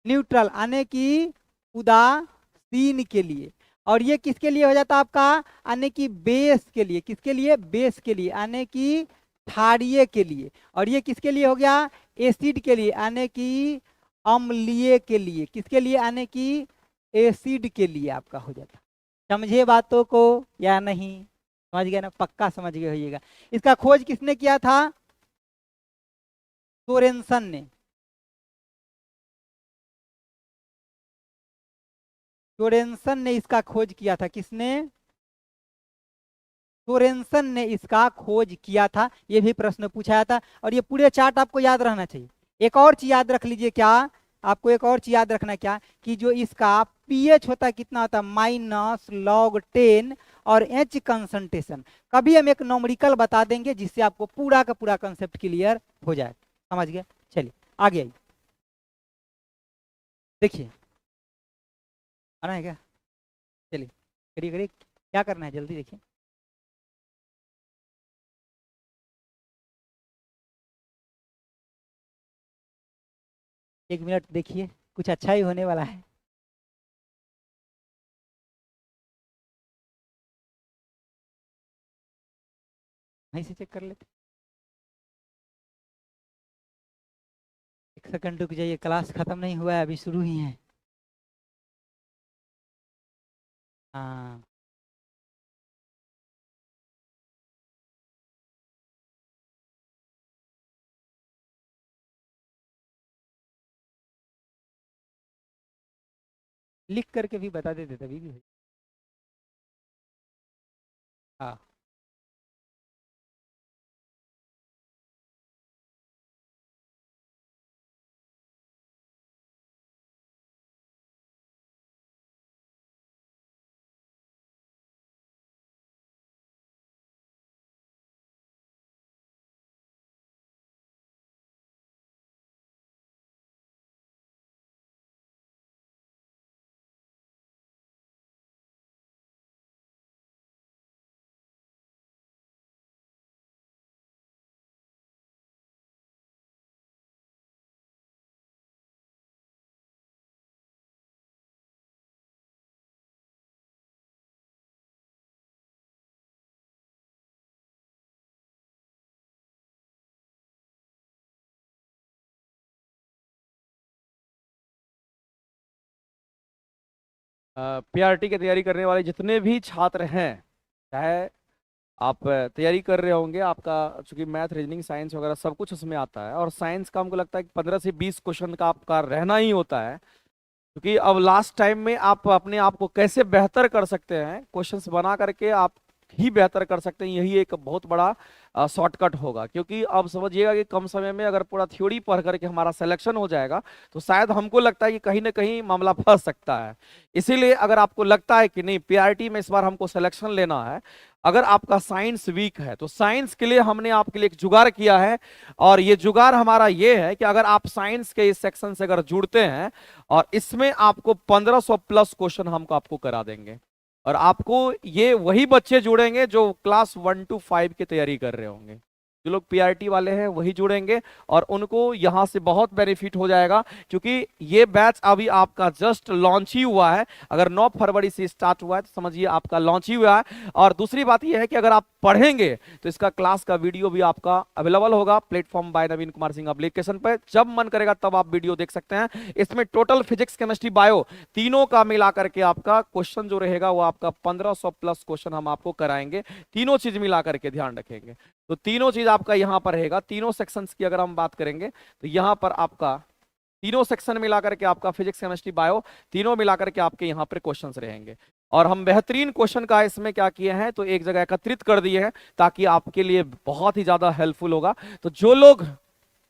न्यूट्रल आने की उदासीन के लिए। और ये किसके लिए हो जाता आपका, आने की बेस के लिए, किसके लिए, बेस के लिए, आने की क्षारीय के लिए। और ये किसके लिए हो गया, एसिड के लिए, आने की अम्लीय के लिए, किसके लिए, आने की एसिड के लिए आपका हो जाता। समझे बातों को या नहीं, समझ गए ना, पक्का समझ गए होइएगा। इसका खोज किसने किया था, सोरेनसन ने, सोरेनसन ने इसका खोज किया था। किसने, सोरेनसन ने इसका खोज किया था। ये भी प्रश्न पूछा था। और ये पूरे चार्ट आपको याद रहना चाहिए। एक और चीज याद रख लीजिए, क्या आपको एक और चीज याद रखना, क्या कि जो इसका पीएच होता है कितना होता है, -log10, और एच कंसंट्रेशन। कभी हम एक नॉमरिकल बता देंगे जिससे आपको पूरा का पूरा कंसेप्ट क्लियर हो जाए। समझ गए, चलिए आगे आइए। देखिए आना है क्या, चलिए करिए करिए, क्या करना है जल्दी देखिए। 1 मिनट देखिए, कुछ अच्छा ही होने वाला है। वहीं से चेक कर लेते। 1 सेकंड रुक जाइए, क्लास खत्म नहीं हुआ है, अभी शुरू ही है। हाँ, लिख करके भी बता देते तभी भी हाँ। पीआरटी की तैयारी करने वाले जितने भी छात्र हैं, चाहे आप तैयारी कर रहे होंगे, आपका चूंकि मैथ रीजनिंग साइंस वगैरह सब कुछ उसमें आता है, और साइंस का हमको लगता है कि 15 से 20 क्वेश्चन का आपका रहना ही होता है, क्योंकि अब लास्ट टाइम में आप अपने आप को कैसे बेहतर कर सकते हैं, क्वेश्चंस बना करके आप ही बेहतर कर सकते हैं, यही एक बहुत बड़ा शॉर्टकट होगा। क्योंकि अब समझिएगा कि कम समय में अगर पूरा थ्योरी पढ़ करके हमारा सिलेक्शन हो जाएगा, तो शायद हमको लगता है कि कहीं ना कहीं मामला फंस सकता है। इसीलिए अगर आपको लगता है कि नहीं पीआरटी में इस बार हमको सिलेक्शन लेना है, अगर आपका साइंस वीक है, तो साइंस के लिए हमने आपके लिए एक जुगाड़ किया है। और ये जुगाड़ हमारा ये है कि अगर आप साइंस के इस सेक्शन से अगर जुड़ते हैं, और इसमें आपको 1500 प्लस क्वेश्चन हमको आपको करा देंगे। और आपको ये वही बच्चे जुड़ेंगे जो क्लास 1 to 5 की तैयारी कर रहे होंगे, जो लोग पीआरटी वाले हैं वही जुड़ेंगे, और उनको यहां से बहुत बेनिफिट हो जाएगा। क्योंकि ये बैच अभी आपका जस्ट लॉन्च ही हुआ है, अगर 9 फरवरी से स्टार्ट हुआ है तो समझिए आपका लॉन्च ही हुआ है। और दूसरी बात यह है कि अगर आप पढ़ेंगे तो इसका क्लास का वीडियो भी आपका अवेलेबल होगा प्लेटफॉर्म बाय नवीन कुमार सिंह एप्लीकेशन पर, जब मन करेगा तब आप वीडियो देख सकते हैं। इसमें टोटल फिजिक्स केमिस्ट्री बायो तीनों का मिला करके आपका क्वेश्चन जो रहेगा वो आपका 1500 प्लस क्वेश्चन हम आपको कराएंगे, तीनों चीज मिला करके ध्यान रखेंगे। तो तीनों चीज आपका यहां पर रहेगा। तीनों सेक्शंस की अगर हम बात करेंगे तो यहां पर आपका तीनों सेक्शन मिलाकर के आपका फिजिक्स केमिस्ट्री बायो तीनों मिलाकर के आपके यहाँ पर क्वेश्चंस रहेंगे। और हम बेहतरीन क्वेश्चन का इसमें क्या किए हैं, तो एक जगह एकत्रित कर दिए हैं ताकि आपके लिए बहुत ही ज्यादा हेल्पफुल होगा। तो जो लोग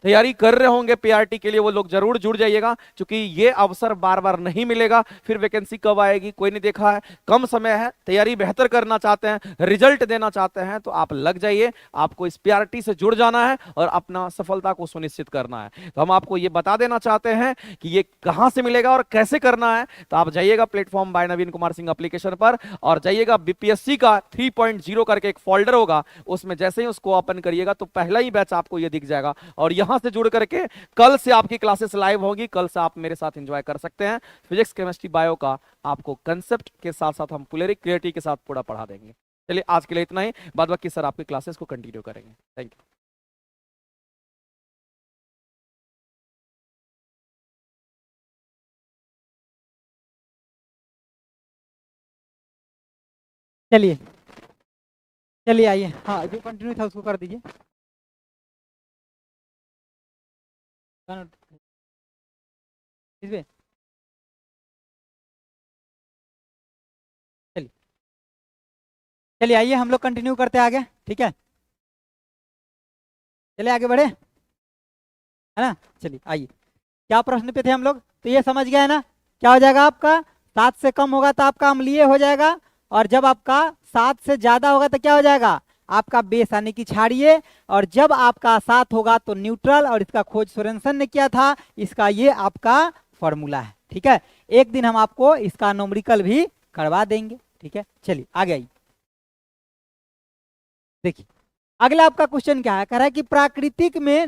तैयारी कर रहे होंगे पीआरटी के लिए वो लोग जरूर जुड़ जाइएगा, क्योंकि ये अवसर बार बार नहीं मिलेगा। फिर वैकेंसी कब आएगी कोई नहीं देखा है, कम समय है, तैयारी बेहतर करना चाहते हैं, रिजल्ट देना चाहते हैं, तो आप लग जाइए। आपको इस पीआरटी से जुड़ जाना है और अपना सफलता को सुनिश्चित करना है। तो हम आपको ये बता देना चाहते हैं कि ये कहां से मिलेगा और कैसे करना है। तो आप जाइएगा प्लेटफॉर्म बाय नवीन कुमार सिंह एप्लीकेशन पर, और जाइएगा बीपीएससी का 3.0 करके एक फोल्डर होगा, उसमें जैसे ही उसको ओपन करिएगा तो पहला ही बैच आपको ये दिख जाएगा। और यहां से जुड़ करके कल से आपकी क्लासेस लाइव होगी, कल से आप मेरे साथ एंजॉय कर सकते हैं। फिजिक्स केमिस्ट्री बायो का आपको कंसेप्ट के साथ साथ हम पूरी क्लियरिटी के साथ पूरा पढ़ा देंगे। चलिए आज के लिए इतना ही, बाद बाकी सर आपकी क्लासेस को कंटिन्यू करेंगे। Thank you. चलिए चलिए आइए, हाँ जो कंटिन्यू था उसको कर दीजिए। इसमें चलिए चलिए आइए हम लोग कंटिन्यू करते हैं आगे, ठीक है। चलिए आगे बढ़े, है ना। चलिए आइए, क्या प्रश्न पे थे हम लोग, तो ये समझ गए ना। क्या हो जाएगा आपका, 7 से कम होगा तो आपका अम्लीय हो जाएगा, और जब आपका 7 से ज्यादा होगा तो क्या हो जाएगा आपका बेस यानी कि क्षारीय, और जब आपका 7 होगा तो न्यूट्रल। और इसका खोज सोरेनसन ने किया था, इसका ये आपका फॉर्मूला है, ठीक है। एक दिन हम आपको इसका नोमरिकल भी करवा देंगे, ठीक है। चलिए आगे आइए, देखिए अगला आपका क्वेश्चन क्या है, कह रहा है कि प्राकृतिक में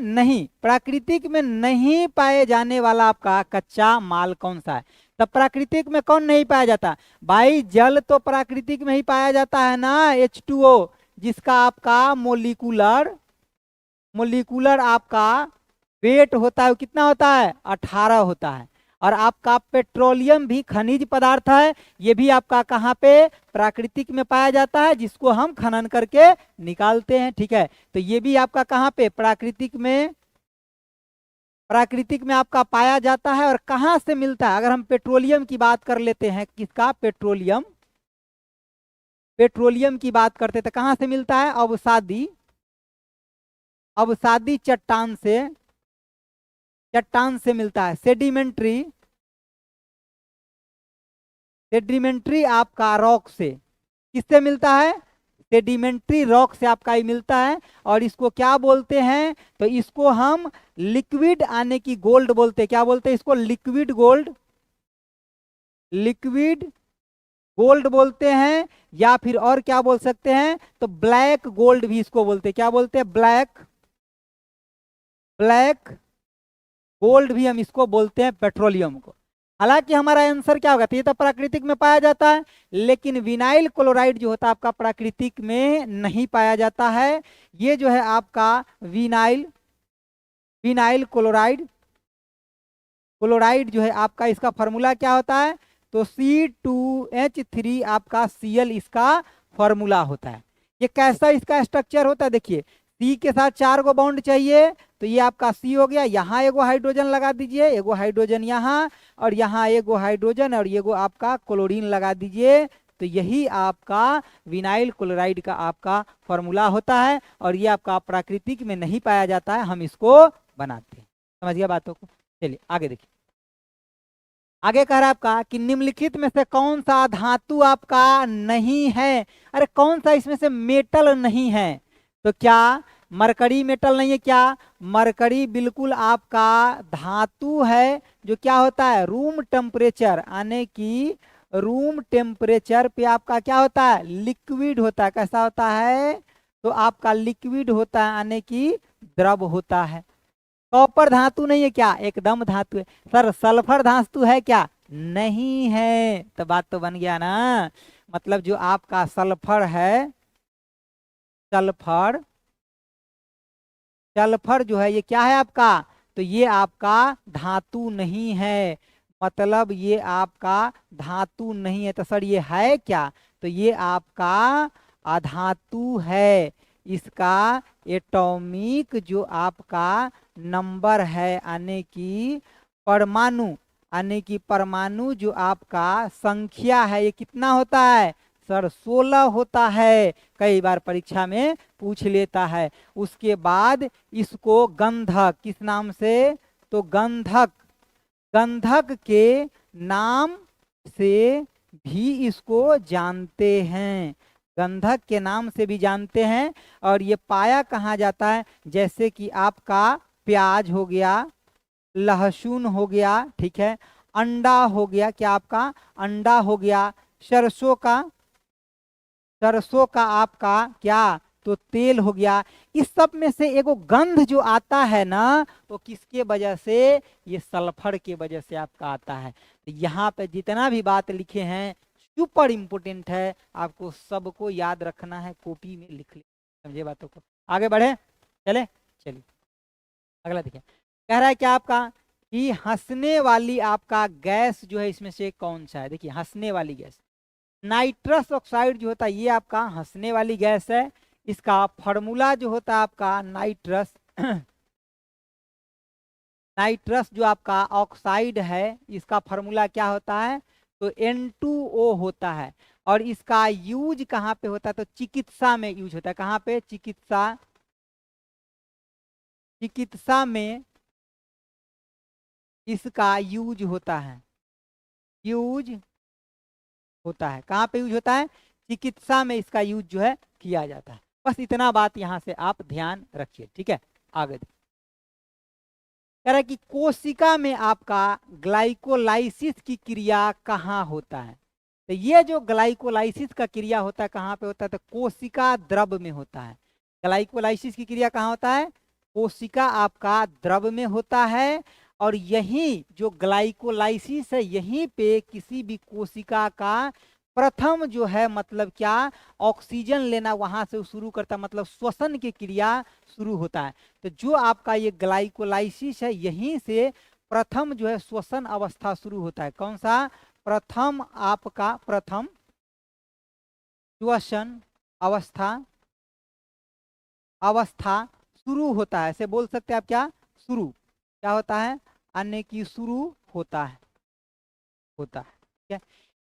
नहीं पाए जाने वाला आपका कच्चा माल कौन सा है। तब प्राकृतिक में कौन नहीं पाया जाता, भाई जल तो प्राकृतिक में ही पाया जाता है ना, H2O, जिसका आपका मोलिकुलर मोलिकुलर आपका वेट होता है, कितना होता है 18 होता है। और आपका पेट्रोलियम भी खनिज पदार्थ है, ये भी आपका कहाँ पे प्राकृतिक में पाया जाता है, जिसको हम खनन करके निकालते हैं, ठीक है। तो ये भी आपका कहाँ पे प्राकृतिक में आपका पाया जाता है। और कहाँ से मिलता है, अगर हम पेट्रोलियम की बात कर लेते हैं, किसका, पेट्रोलियम की बात करते तो कहाँ से मिलता है, अवसादी चट्टान से मिलता है। सेडिमेंट्री आपका रॉक से, किससे मिलता है, सेडिमेंट्री रॉक से आपका ही मिलता है। और इसको क्या बोलते हैं, तो इसको हम लिक्विड आने की गोल्ड बोलते हैं। क्या बोलते हैं इसको, लिक्विड गोल्ड बोलते हैं, या फिर और क्या बोल सकते हैं, तो ब्लैक गोल्ड भी इसको बोलते हैं। क्या बोलते हैं, ब्लैक गोल्ड भी हम इसको बोलते हैं पेट्रोलियम को। हालांकि हमारा आंसर क्या होगा, तो ये तो प्राकृतिक में पाया जाता है, लेकिन विनाइल क्लोराइड जो होता है आपका प्राकृतिक में नहीं पाया जाता है। ये जो है आपका विनाइल क्लोराइड जो है आपका, इसका फॉर्मूला क्या होता है, तो C2H3 आपका Cl इसका फॉर्मूला होता है। ये कैसा इसका स्ट्रक्चर होता है, देखिए C के साथ 4 गो बॉन्ड चाहिए, तो ये आपका C हो गया। यहाँ एगो हाइड्रोजन लगा दीजिए, एगो हाइड्रोजन यहाँ, और यहाँ एगो हाइड्रोजन, और एगो आपका क्लोरीन लगा दीजिए। तो यही आपका विनाइल क्लोराइड का आपका फॉर्मूला होता है। और ये आपका प्राकृतिक में नहीं पाया जाता है, हम इसको बनाते हैं। समझ गया बातों को। चलिए आगे देखिए, आगे कह रहा है आपका कि निम्नलिखित में से कौन सा धातु आपका नहीं है। अरे कौन सा इसमें से मेटल नहीं है, तो क्या मरकरी मेटल नहीं है, क्या मरकरी बिल्कुल आपका धातु है, जो क्या होता है, रूम टेम्परेचर आने की, रूम टेम्परेचर पे आपका क्या होता है, लिक्विड होता है। कैसा होता है, तो आपका लिक्विड होता है, आने की द्रव होता है। कॉपर धातु नहीं है क्या, एकदम धातु है। सर सल्फर धातु है क्या, नहीं है। तो बात तो बन गया ना, मतलब जो आपका सल्फर है, सल्फर जो है ये क्या है आपका, तो ये आपका धातु नहीं है, मतलब ये आपका धातु नहीं है। तो सर ये है क्या, तो ये आपका अधातु है। इसका एटॉमिक जो आपका नंबर है, आने की परमाणु जो आपका संख्या है, ये कितना होता है, सर 16 होता है। कई बार परीक्षा में पूछ लेता है। उसके बाद इसको गंधक, किस नाम से, तो गंधक के नाम से भी इसको जानते हैं, गंधक के नाम से भी जानते हैं। और ये पाया कहाँ जाता है, जैसे कि आपका प्याज हो गया, लहसुन हो गया, ठीक है, अंडा हो गया, क्या आपका अंडा हो गया, सरसों का आपका क्या, तो तेल हो गया। इस सब में से एगो गंध जो आता है ना, तो किसके वजह से, ये सल्फर के वजह से आपका आता है। तो यहाँ पे जितना भी बात लिखे हैं सुपर इम्पोर्टेंट है, आपको सबको याद रखना है, कॉपी में लिख ले, समझे बातों को। आगे बढ़े, चलिए अगला देखिए, कह रहा है क्या आपका, कि हंसने वाली आपका गैस जो है इसमें से कौन सा है। देखिए हंसने वाली गैस, नाइट्रस ऑक्साइड जो होता है ये आपका हंसने वाली गैस है। इसका फॉर्मूला जो होता है आपका नाइट्रस जो आपका ऑक्साइड है, इसका फॉर्मूला क्या होता है, तो N2O होता है। और इसका यूज कहाँ पे होता है, तो चिकित्सा में यूज होता है। कहाँ पे, चिकित्सा में इसका यूज होता है, कहाँ पे यूज होता है, चिकित्सा में इसका यूज जो है किया जाता है। बस इतना बात यहाँ से आप ध्यान रखिए, ठीक है। आगे कह रहा है कि कोशिका में आपका ग्लाइकोलाइसिस की क्रिया कहाँ होता है। तो ये जो ग्लाइकोलाइसिस का क्रिया होता है कहाँ पे होता है, तो कोशिका द्रव में होता है। ग्लाइकोलाइसिस की क्रिया कहाँ होता है, कोशिका आपका द्रव में होता है। और यही जो ग्लाइकोलाइसिस है, यहीं पे किसी भी कोशिका का प्रथम जो है, मतलब क्या, ऑक्सीजन लेना वहां से शुरू करता, मतलब श्वसन की क्रिया शुरू होता है। तो जो आपका ये ग्लाइकोलाइसिस है, यहीं से प्रथम जो है श्वसन अवस्था शुरू होता है। कौन सा? प्रथम आपका प्रथम श्वसन अवस्था शुरू होता है। ऐसे बोल सकते हैं आप, क्या शुरू क्या होता है? अन्य की शुरू होता है ठीक है।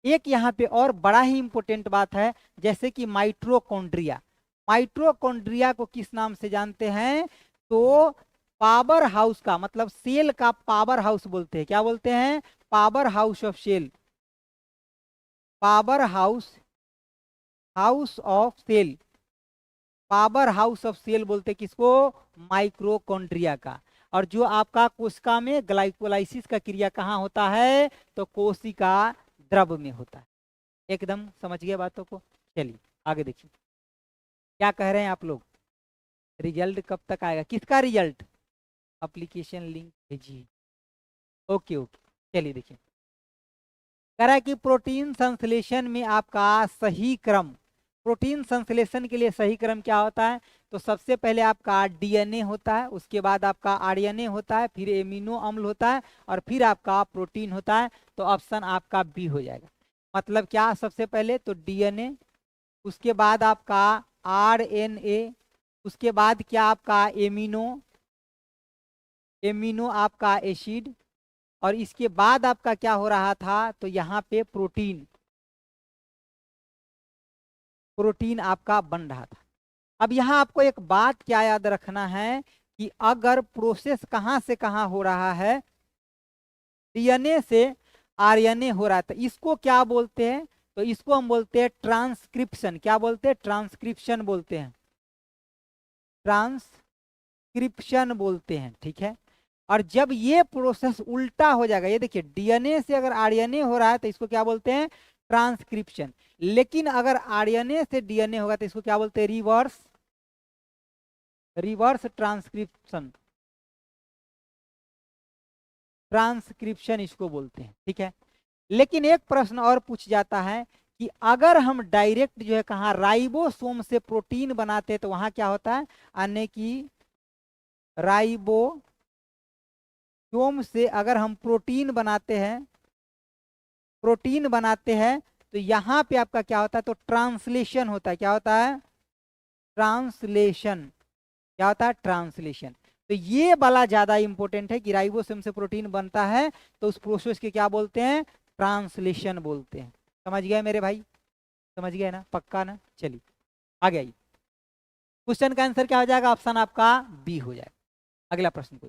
एक यहाँ पे और बड़ा ही इंपॉर्टेंट बात है, जैसे कि माइटोकॉन्ड्रिया। माइटोकॉन्ड्रिया को किस नाम से जानते हैं? तो पावर हाउस का मतलब सेल का पावर हाउस बोलते हैं। क्या बोलते हैं? Powerhouse of cell, powerhouse of cell, powerhouse of cell बोलते हैं किसको? माइटोकॉन्ड्रिया का। और जो आपका कोशिका में ग्लाइकोलाइसिस का क्रिया कहाँ होता है? तो कोशिका द्रव में होता है। एकदम समझ गए बातों को? चलिए आगे देखिए क्या कह रहे हैं आप लोग। रिजल्ट कब तक आएगा? किसका रिजल्ट? एप्लीकेशन लिंक भेजिए। ओके ओके, चलिए देखिए कह रहा है कि प्रोटीन संश्लेषण में आपका सही क्रम, प्रोटीन संश्लेषण के लिए सही क्रम क्या होता है? तो सबसे पहले आपका डीएनए होता है, उसके बाद आपका आरएनए होता है, फिर एमिनो अम्ल होता है और फिर आपका प्रोटीन होता है। तो ऑप्शन आपका बी हो जाएगा। मतलब क्या? सबसे पहले तो डीएनए, उसके बाद आपका आरएनए, उसके बाद क्या आपका एमिनो आपका एसिड, और इसके बाद आपका क्या हो रहा था? तो यहाँ पे प्रोटीन आपका बन रहा था। अब यहाँ आपको एक बात क्या याद रखना है कि अगर प्रोसेस कहाँ से कहाँ हो रहा है, डीएनए से आरएनए हो रहा था, इसको क्या बोलते हैं? तो इसको हम बोलते हैं ट्रांसक्रिप्शन। क्या बोलते हैं? ट्रांसक्रिप्शन बोलते हैं, ट्रांसक्रिप्शन बोलते हैं, ठीक है। और जब ये प्रोसेस उल्टा हो जाएगा, ये देखिए डीएनए से अगर आरएनए हो रहा है तो इसको क्या बोलते हैं? ट्रांसक्रिप्शन। लेकिन अगर आरएनए से डीएनए होगा तो इसको क्या बोलते हैं? रिवर्स ट्रांसक्रिप्शन इसको बोलते हैं, ठीक है। लेकिन एक प्रश्न और पूछ जाता है कि अगर हम डायरेक्ट जो है कहाँ राइबोसोम से प्रोटीन बनाते हैं तो वहां क्या होता है? यानी कि राइबोसोम से अगर हम प्रोटीन बनाते हैं तो यहाँ पे आपका क्या होता है? तो ट्रांसलेशन होता है। क्या होता है? ट्रांसलेशन। क्या होता है? ट्रांसलेशन। तो ये वाला ज्यादा इंपॉर्टेंट है कि राइबोसोम से प्रोटीन बनता है तो उस प्रोसेस के क्या बोलते हैं? ट्रांसलेशन बोलते हैं। समझ गए मेरे भाई? समझ गए ना? पक्का ना? चलिए आगे आइए। क्वेश्चन का आंसर क्या हो जाएगा? ऑप्शन आपका बी हो जाएगा। अगला प्रश्न को,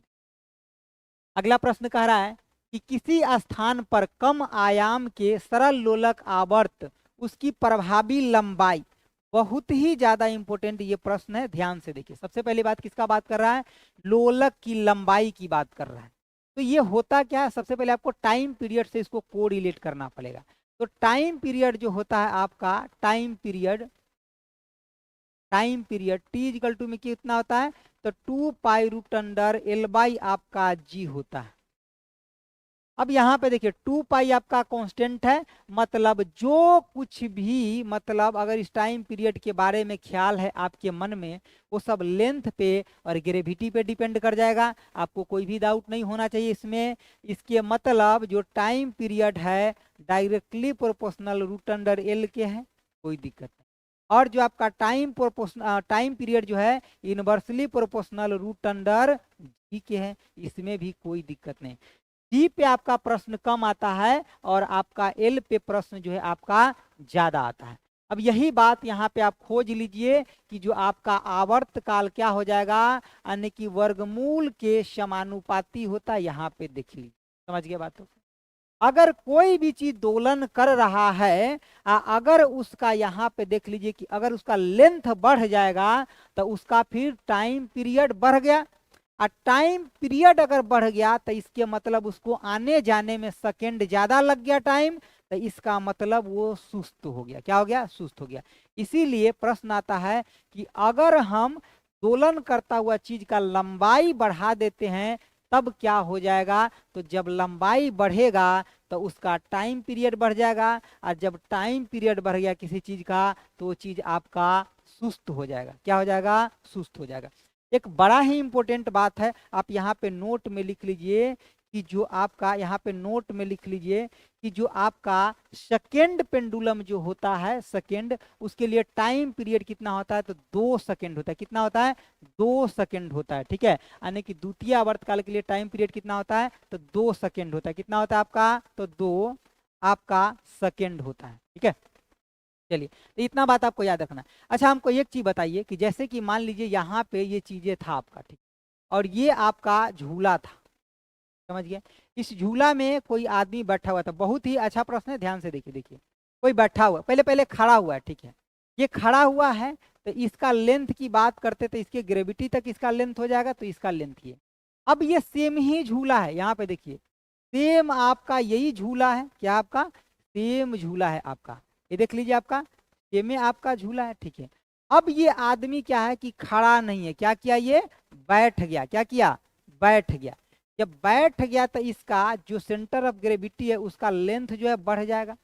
अगला प्रश्न कह रहा है कि किसी स्थान पर कम आयाम के सरल लोलक आवर्त उसकी प्रभावी लंबाई, बहुत ही ज्यादा इंपॉर्टेंट ये प्रश्न है, ध्यान से देखिए। सबसे पहली बात किसका बात कर रहा है? लोलक की लंबाई की बात कर रहा है। तो ये होता क्या है? सबसे पहले आपको टाइम पीरियड से इसको कोरिलेट करना पड़ेगा। तो टाइम पीरियड जो होता है आपका, time period T equal to में कितना होता है? तो 2π√L आपका जी होता है। अब यहाँ पे देखिए 2π आपका कांस्टेंट है, मतलब जो कुछ भी, मतलब अगर इस टाइम पीरियड के बारे में ख्याल है आपके मन में, वो सब लेंथ पे और ग्रेविटी पे डिपेंड कर जाएगा। आपको कोई भी डाउट नहीं होना चाहिए इसमें। इसके मतलब जो टाइम पीरियड है डायरेक्टली प्रोपोर्शनल√L के है, कोई दिक्कत नहीं। और जो आपका टाइम पीरियड जो है इनवर्सली प्रोपोर्शनल√G के है, इसमें भी कोई दिक्कत नहीं। जी पे आपका प्रश्न कम आता है और आपका एल पे प्रश्न जो है आपका ज्यादा आता है। अब यही बात यहाँ पे आप खोज लीजिए कि जो आपका आवर्त काल क्या हो जाएगा, यानी कि वर्गमूल के समानुपाती होता है। यहाँ पे देख लीजिए, समझ गए बातों। अगर कोई भी चीज दोलन कर रहा है, अगर उसका यहाँ पे देख लीजिए कि अगर उसका लेंथ बढ़ जाएगा तो उसका फिर टाइम पीरियड बढ़ गया। और टाइम पीरियड अगर बढ़ गया तो इसके मतलब उसको आने जाने में सेकेंड ज्यादा लग गया टाइम, तो इसका मतलब वो सुस्त हो गया। क्या हो गया? सुस्त हो गया। इसीलिए प्रश्न आता है कि अगर हम दोलन करता हुआ चीज का लंबाई बढ़ा देते हैं तब क्या हो जाएगा? तो जब लंबाई बढ़ेगा तो उसका टाइम पीरियड बढ़ जाएगा, और जब टाइम पीरियड बढ़ गया किसी चीज का तो वो चीज आपका सुस्त हो जाएगा। क्या हो जाएगा? सुस्त हो जाएगा। एक बड़ा ही इंपॉर्टेंट बात है, आप यहाँ पे नोट में लिख लीजिए कि जो आपका यहाँ पे नोट में लिख लीजिए कि जो आपका सेकेंड पेंडुलम जो होता है सेकेंड, उसके लिए टाइम पीरियड कितना होता है, तो 2 सेकेंड होता है। कितना होता है, 2 सेकेंड होता है। ठीक है, यानी कि द्वितीय आवर्तकाल के लिए टाइम पीरियड कितना होता है, तो 2 सेकेंड होता है। कितना होता है आपका, तो 2 आपका सेकेंड होता है। ठीक है, चलिए, तो इतना बात आपको याद रखना है। अच्छा, हमको एक चीज बताइए कि जैसे कि मान लीजिए यहाँ पे ये चीजें था आपका, ठीक, और ये आपका झूला था, समझ गए। इस झूला में कोई आदमी बैठा हुआ था। बहुत ही अच्छा प्रश्न है, ध्यान से देखिए। देखिए, कोई बैठा हुआ, पहले पहले खड़ा हुआ है, ठीक है, ये खड़ा हुआ है, तो इसका लेंथ की बात करते तो इसके ग्रेविटी तक इसका लेंथ हो जाएगा, तो इसका लेंथ ये। अब ये सेम ही झूला है, यहाँ पे देखिए, सेम आपका यही झूला है। क्या आपका, सेम झूला है आपका, ये देख लीजिए, आपका सेम में आपका झूला है। ठीक है, अब ये आदमी क्या है कि खड़ा नहीं है, क्या किया, ये बैठ गया। क्या किया, बैठ गया। जब बैठ गया तो इसका जो सेंटर ऑफ ग्रेविटी है उसका लेंथ जो है बढ़ जाएगा।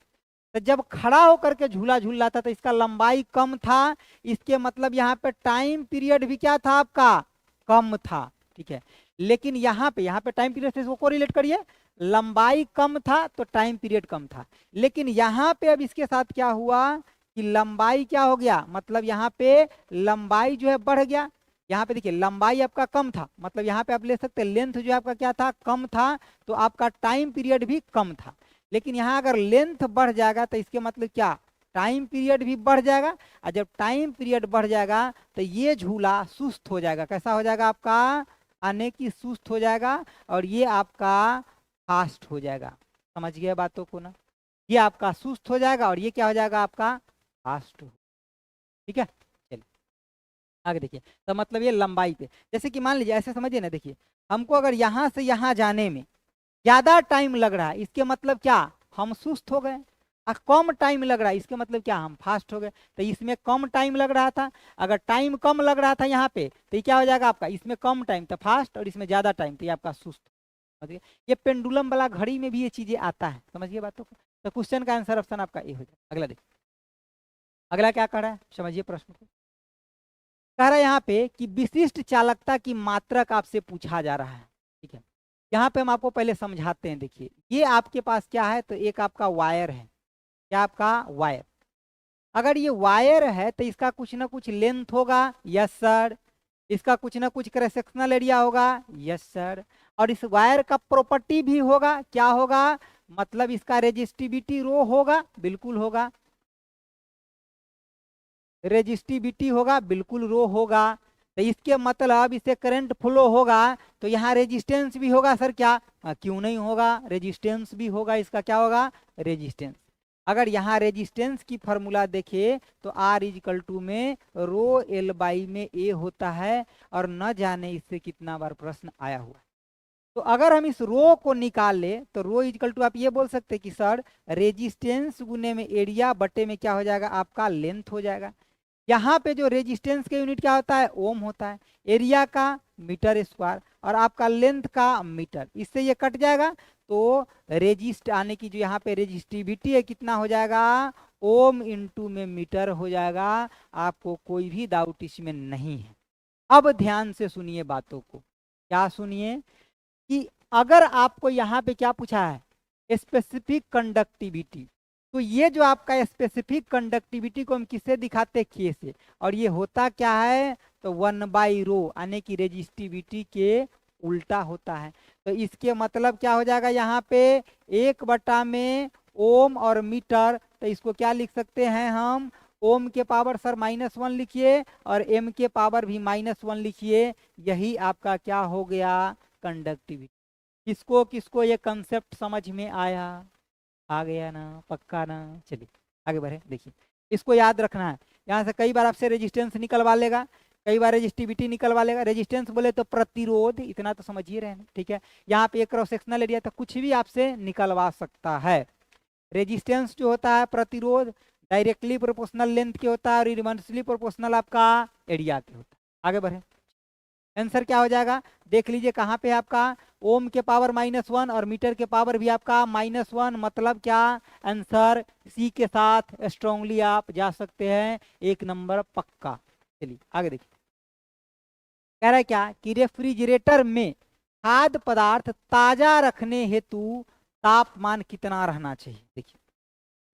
तो जब खड़ा होकर के झूला झूल रहा था तो इसका लंबाई कम था, इसके मतलब यहाँ पे टाइम पीरियड भी क्या था आपका, कम था। ठीक है, लेकिन यहाँ पे टाइम पीरियड से इसको कोरिलेट करिए, लंबाई कम था तो टाइम पीरियड कम था। लेकिन यहाँ पे अब इसके साथ क्या हुआ कि लंबाई क्या हो गया, मतलब यहाँ पे लंबाई जो है बढ़ गया। यहाँ पे देखिए लंबाई आपका कम था, मतलब यहाँ पे आप ले सकते हैं लेंथ जो आपका क्या था, कम था, तो आपका टाइम पीरियड भी कम था। लेकिन यहाँ अगर लेंथ बढ़ जाएगा तो इसके मतलब क्या, टाइम पीरियड भी बढ़ जाएगा। और जब टाइम पीरियड बढ़ जाएगा तो ये झूला सुस्त हो जाएगा। कैसा हो जाएगा आपका, आने की सुस्त हो जाएगा, और ये आपका फास्ट हो जाएगा। समझ गए बातों को ना, ये आपका सुस्त हो जाएगा और ये क्या हो जाएगा आपका फास्ट। ठीक है, चलिए आगे देखिए। तो मतलब ये लंबाई पे, जैसे कि मान लीजिए ऐसे समझिए ना, देखिए हमको अगर यहाँ से यहाँ जाने में ज्यादा टाइम लग रहा है, इसके मतलब क्या, हम सुस्त हो गए। और कम टाइम लग रहा है, इसके मतलब क्या, हम फास्ट हो गए। तो इसमें कम टाइम लग रहा था, अगर टाइम कम लग रहा था यहाँ पे तो ये क्या हो जाएगा आपका, इसमें कम टाइम तो फास्ट, और इसमें ज्यादा टाइम तो ये आपका सुस्त। समझिए, ये पेंडुलम वाला घड़ी में भी ये चीजें आता है। समझिए बातों को। तो क्वेश्चन का आंसर ऑप्शन आपका ए हो जाएगा। अगला देखिए, अगला क्या कह रहा है, समझिए प्रश्न को। कह रहा है यहाँ पे कि विशिष्ट चालकता की मात्रक आपसे पूछा जा रहा है। ठीक है, यहाँ पे हम आपको पहले समझाते हैं। देखिए, ये आपके पास क्या है, तो एक आपका वायर है। क्या आपका वायर, अगर ये वायर है तो इसका कुछ ना कुछ लेंथ होगा, यस सर। इसका कुछ ना कुछ क्रॉस सेक्शनल एरिया होगा, यस सर। और इस वायर का प्रॉपर्टी भी होगा, क्या होगा, मतलब इसका रेजिस्टिविटी रो होगा, बिल्कुल होगा। रेजिस्टिविटी होगा, बिल्कुल रो होगा। तो इसके मतलब इसे करंट फ्लो होगा, तो यहाँ रेजिस्टेंस भी होगा सर। क्या, क्यों नहीं होगा, रेजिस्टेंस भी होगा। इसका क्या होगा, रेजिस्टेंस। अगर यहाँ रेजिस्टेंस की फॉर्मूला देखे तो R इजिकल टू में रो एल बाई में ए होता है, और न जाने इससे कितना बार प्रश्न आया हुआ है। तो अगर हम इस रो को निकाल ले तो रो इजिकल टू आप ये बोल सकते हैं कि सर रेजिस्टेंस गुने में एरिया बटे में क्या हो जाएगा आपका लेंथ हो जाएगा। यहाँ पे जो रेजिस्टेंस का यूनिट क्या होता है, ओम होता है, एरिया का मीटर स्क्वायर, और आपका लेंथ का मीटर। इससे ये कट जाएगा, तो रेजिस्ट आने की जो यहाँ पे रेजिस्टिविटी है कितना हो जाएगा, ओम इंटू में मीटर हो जाएगा। आपको कोई भी डाउट इसमें नहीं है। अब ध्यान से सुनिए बातों को, क्या सुनिए कि अगर आपको यहाँ पे क्या पूछा है, स्पेसिफिक कंडक्टिविटी, तो ये जो आपका स्पेसिफिक कंडक्टिविटी को हम किससे दिखाते हैं, के से। और ये होता क्या है, तो 1/रो यानी कि रेजिस्टिविटी के उल्टा होता है। तो इसके मतलब क्या हो जाएगा, यहाँ पे 1 में ओम और मीटर, तो इसको क्या लिख सकते हैं हम, ओम के पावर सर -1 लिखिए, और एम के पावर भी -1 लिखिए। यही आपका क्या हो गया, कंडक्टिविटी। किसको किसको ये कंसेप्ट समझ में आया, आ गया ना, पक्का ना। चलिए आगे बढ़े। देखिए, इसको याद रखना है। यहाँ से कई बार आपसे रेजिस्टेंस निकलवा लेगा, कई बार रेजिस्टिविटी निकलवा लेगा। रेजिस्टेंस बोले तो प्रतिरोध, इतना तो समझिए रहे हैं। ठीक है, यहाँ पे एक क्रॉस सेक्शनल एरिया, तो कुछ भी आपसे निकलवा सकता है। रेजिस्टेंस जो होता है प्रतिरोध, डायरेक्टली प्रोपोर्शनल लेंथ के होता है, और रिवर्सली प्रोपोर्शनल आपका एरिया के होता है। आगे बढ़े, आंसर क्या हो जाएगा, देख लीजिए कहाँ पे आपका ओम के पावर -1 और मीटर के पावर भी आपका -1, मतलब क्या, आंसर सी के साथ स्ट्रांगली आप जा सकते हैं, 1 नंबर पक्का। चलिए आगे देखिए, कह रहा है क्या कि रेफ्रिजरेटर में खाद्य पदार्थ ताजा रखने हेतु तापमान कितना रहना चाहिए। देखिए,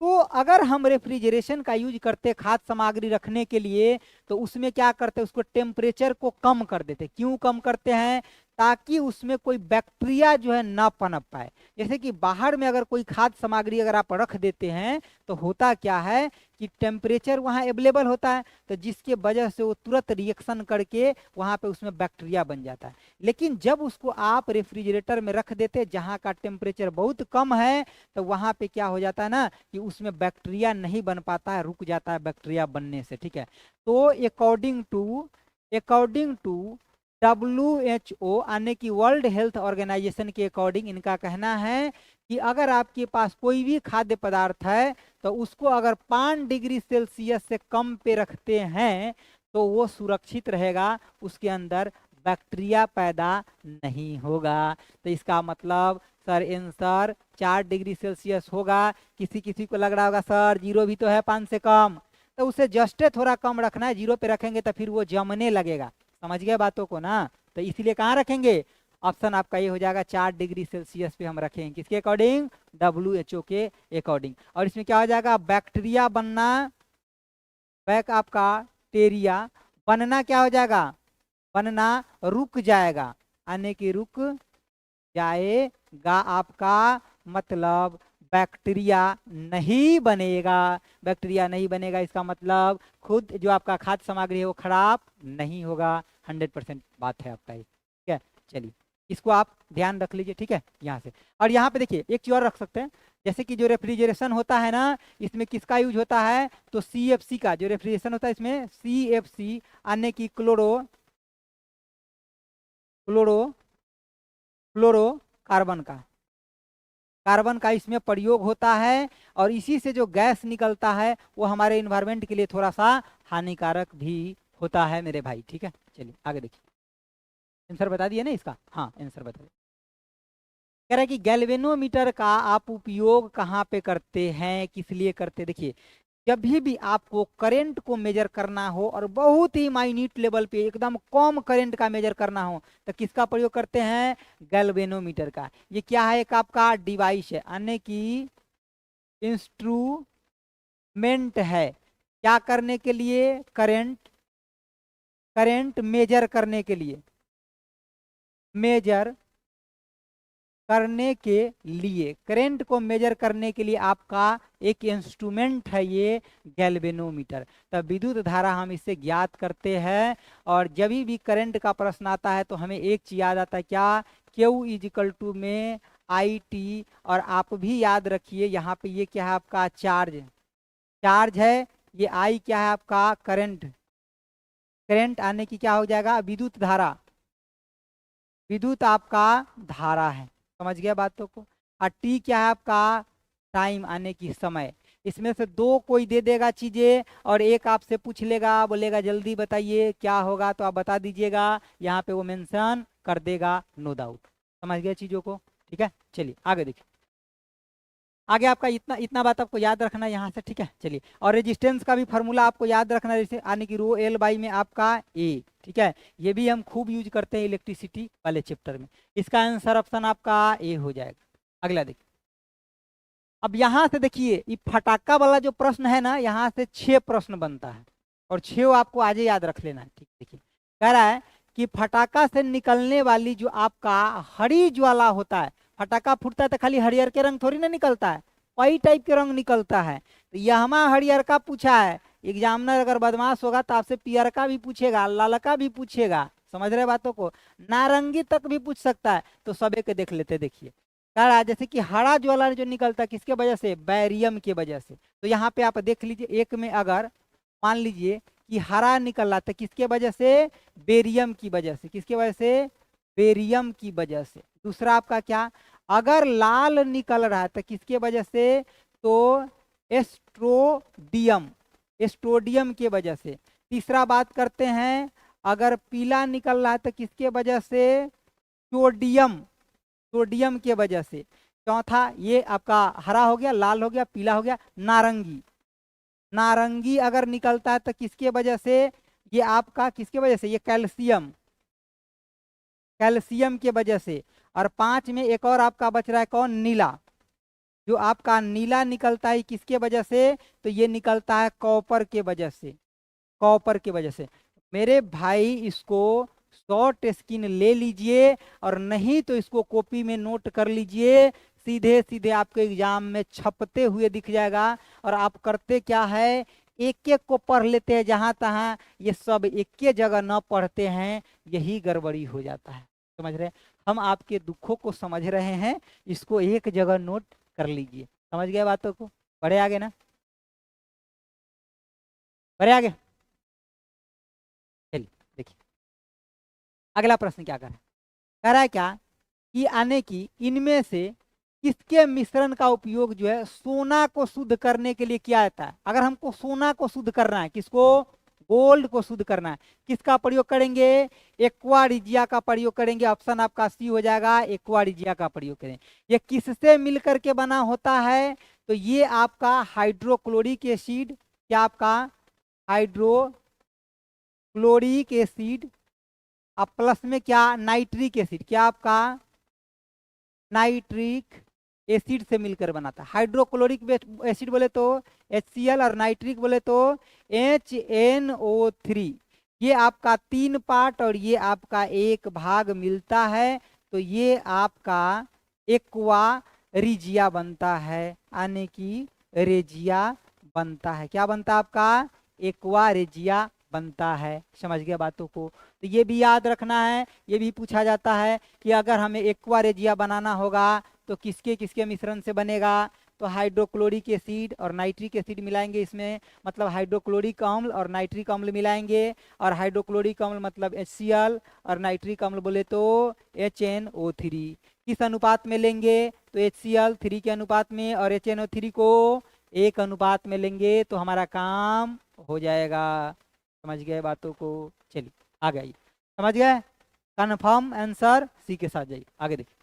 तो अगर हम रेफ्रिजरेशन का यूज करते खाद्य सामग्री रखने के लिए, तो उसमें क्या करते हैं, उसको टेम्परेचर को कम कर देते। क्यों कम करते हैं? ताकि उसमें कोई बैक्टीरिया जो है ना पनप पाए। जैसे कि बाहर में अगर कोई खाद्य सामग्री अगर आप रख देते हैं, तो होता क्या है कि टेम्परेचर वहाँ अवेलेबल होता है, तो जिसके वजह से वो तुरंत रिएक्शन करके वहाँ पे उसमें बैक्टीरिया बन जाता है। लेकिन जब उसको आप रेफ्रिजरेटर में रख देते जहाँ का टेम्परेचर बहुत कम है, तो वहाँ पे क्या हो जाता है ना कि उसमें बैक्टीरिया नहीं बन पाता है, रुक जाता है बैक्टीरिया बनने से। ठीक है, तो अकॉर्डिंग टू WHO यानी कि वर्ल्ड हेल्थ ऑर्गेनाइजेशन के अकॉर्डिंग इनका कहना है कि अगर आपके पास कोई भी खाद्य पदार्थ है, तो उसको अगर 5 डिग्री सेल्सियस से कम पे रखते हैं, तो वो सुरक्षित रहेगा, उसके अंदर बैक्टीरिया पैदा नहीं होगा। तो इसका मतलब सर आंसर 4 डिग्री सेल्सियस होगा। किसी किसी को लग रहा होगा सर 0 भी तो है 5 से कम, तो उसे जस्ट थोड़ा कम रखना है। 0 पे रखेंगे तो फिर वो जमने लगेगा। समझ गए बातों को ना? तो इसीलिए कहाँ रखेंगे? ऑप्शन आपका ये हो जाएगा 4 डिग्री सेल्सियस पे हम रखेंगे। किसके अकॉर्डिंग? WHO के अकॉर्डिंग। और इसमें क्या हो जाएगा? बैक्टीरिया बनना, बैक आपका टेरिया बनना क्या हो जाएगा? बनना रुक जाएगा, यानी कि रुक जाएगा आपका, मतलब बैक्टीरिया नहीं बनेगा। बैक्टीरिया नहीं बनेगा, इसका मतलब खुद जो आपका खाद्य सामग्री है वो खराब नहीं होगा। 100% बात है आपका ये। ठीक है, चलिए इसको आप ध्यान रख लीजिए। ठीक है, यहाँ से। और यहाँ पे देखिए एक चीज और रख सकते हैं, जैसे कि जो रेफ्रिजरेशन होता है ना, इसमें किसका यूज होता है? तो CFC का जो रेफ्रिजरेशन होता है, इसमें CFC यानी कि क्लोरोकार्बन का इसमें प्रयोग होता है। और इसी से जो गैस निकलता है वो हमारे इन्वायरमेंट के लिए थोड़ा सा हानिकारक भी होता है मेरे भाई। ठीक है, चलिए आगे देखिए। आंसर बता दिए ना इसका? हाँ, आंसर बता दिए। कह रहा है कि गैल्वेनोमीटर का आप उपयोग कहाँ पे करते हैं, किस लिए करते हैं? देखिए, जब भी आपको करंट को मेजर करना हो और बहुत ही माइन्यूट लेवल पे एकदम कम करंट का मेजर करना हो, तो किसका प्रयोग करते हैं? गैल्वेनोमीटर का। ये क्या है? एक आपका डिवाइस है, यानी कि इंस्ट्रूमेंट है। क्या करने के लिए? करंट मेजर करने के लिए, करंट को मेजर करने के लिए आपका एक इंस्ट्रूमेंट है ये गैल्वेनोमीटर। तब विद्युत धारा हम इससे ज्ञात करते हैं। और जब भी करंट का प्रश्न आता है तो हमें एक चीज याद आता है, क्या? Q में IT। और आप भी याद रखिए यहाँ पे ये क्या है? आपका चार्ज है। ये I क्या है? आपका करंट आने की क्या हो जाएगा? विद्युत आपका धारा है। समझ गया बातों को? और T क्या है? आपका टाइम आने की समय। इसमें से दो कोई दे देगा चीजें और एक आपसे पूछ लेगा, बोलेगा जल्दी बताइए क्या होगा, तो आप बता दीजिएगा, यहाँ पे वो मेंशन कर देगा, नो डाउट। समझ गया चीजों को? ठीक है, चलिए आगे देखिए। आगे आपका इतना इतना बात आपको याद रखना है यहाँ से। ठीक है, चलिए। और रेजिस्टेंस का भी फॉर्मूला आपको याद रखना है, जैसे आने की रो L बाई में आपका A। ठीक है, ये भी हम खूब यूज करते हैं इलेक्ट्रिसिटी वाले चैप्टर में। इसका आंसर ऑप्शन आपका A हो जाएगा। अगला देखिए। अब यहाँ से देखिए, ये फटाका वाला जो प्रश्न है ना, यहाँ से 6 प्रश्न बनता है और 6 आपको आज ही याद रख लेना है। ठीक, देखिए कह रहा है कि फटाका से निकलने वाली जो आपका हरी ज्वाला होता है, फटाका फूटता है तो खाली हरियर के रंग थोड़ी ना निकलता है, कई टाइप के रंग निकलता है। तो यहाँ हरियर का पूछा है, एग्जामिनर अगर बदमाश होगा तो आपसे पियर का भी पूछेगा, लाल का भी पूछेगा। समझ रहे बातों को? नारंगी तक भी पूछ सकता है। तो सबे के देख लेते। देखिए कह रहा है जैसे कि हरा ज्वाला जो निकलता है किसके वजह से? बैरियम की वजह से। तो यहाँ पे आप देख लीजिए, एक में अगर मान लीजिए कि हरा निकल रहा था, किसके वजह से? बेरियम की वजह से। किसके वजह से? बेरियम की वजह से। दूसरा आपका क्या? अगर लाल निकल रहा है तो किसके वजह से? तो एस्ट्रोडियम की वजह से। तीसरा बात करते हैं, अगर पीला निकल रहा है तो किसके वजह से? सोडियम की वजह से। चौथा ये आपका हरा हो गया, लाल हो गया, पीला हो गया, नारंगी अगर निकलता है तो किसके वजह से? ये आपका किसके वजह से? ये कैल्शियम के वजह से। और 5 में एक और आपका बच रहा है कौन, नीला। जो आपका नीला निकलता है किसके वजह से, तो ये निकलता है कॉपर के वजह से, कॉपर की वजह से। मेरे भाई इसको शॉर्ट स्किन ले लीजिए और नहीं तो इसको कॉपी में नोट कर लीजिए, सीधे सीधे आपके एग्जाम में छपते हुए दिख जाएगा। और आप करते क्या है, एक एक को पढ़ लेते हैं जहां तहां, ये सब एक ही जगह न पढ़ते हैं, यही गड़बड़ी हो जाता है। समझ रहे हैं? हम आपके दुखों को समझ रहे हैं, इसको एक जगह नोट कर लीजिए। समझ गए बातों को? बढ़े आगे ना, बढ़े आगे। चलिए देखिए अगला प्रश्न क्या कर रहा है। कह रहा है क्या कि आने की इनमें से किसके मिश्रण का उपयोग जो है सोना को शुद्ध करने के लिए किया जाता है। अगर हमको सोना को शुद्ध करना है, किसको, गोल्ड को शुद्ध करना है, किसका प्रयोग करेंगे, एक्वा रिजिया का प्रयोग करेंगे। ऑप्शन आपका सी हो जाएगा, एक्वा रिजिया का प्रयोग करें। ये किससे मिलकर के बना होता है, तो ये आपका हाइड्रोक्लोरिक एसिड, क्या आपका हाइड्रोक्लोरिक एसिड, अब प्लस में क्या, नाइट्रिक एसिड, क्या आपका नाइट्रिक एसिड से मिलकर बनाता है। हाइड्रोक्लोरिक एसिड बोले तो HCl और नाइट्रिक बोले तो HNO3। ये आपका 3 पार्ट और ये आपका 1 भाग मिलता है, तो ये आपका एक्वा रिजिया बनता है, यानी कि रेजिया बनता है। क्या बनता है आपका, एक्वा रेजिया बनता है। समझ गया बातों को? तो ये भी याद रखना है, ये भी पूछा जाता है कि अगर हमें एक्वा रेजिया बनाना होगा तो किसके किसके मिश्रण से बनेगा, तो हाइड्रोक्लोरिक एसिड और नाइट्रिक एसिड मिलाएंगे इसमें, मतलब हाइड्रोक्लोरिक अम्ल और नाइट्रिक अम्ल मिलाएंगे। और हाइड्रोक्लोरिक अम्ल मतलब HCl और नाइट्रिक अम्ल बोले तो HNO3। किस अनुपात में लेंगे, तो HCl 3 के अनुपात में और HNO3 को 1 अनुपात में लेंगे, तो हमारा काम हो जाएगा। समझ गए बातों को? चलिए आगे आइए। समझ गए? कन्फर्म आंसर सी के साथ जाइए, आगे देखिए।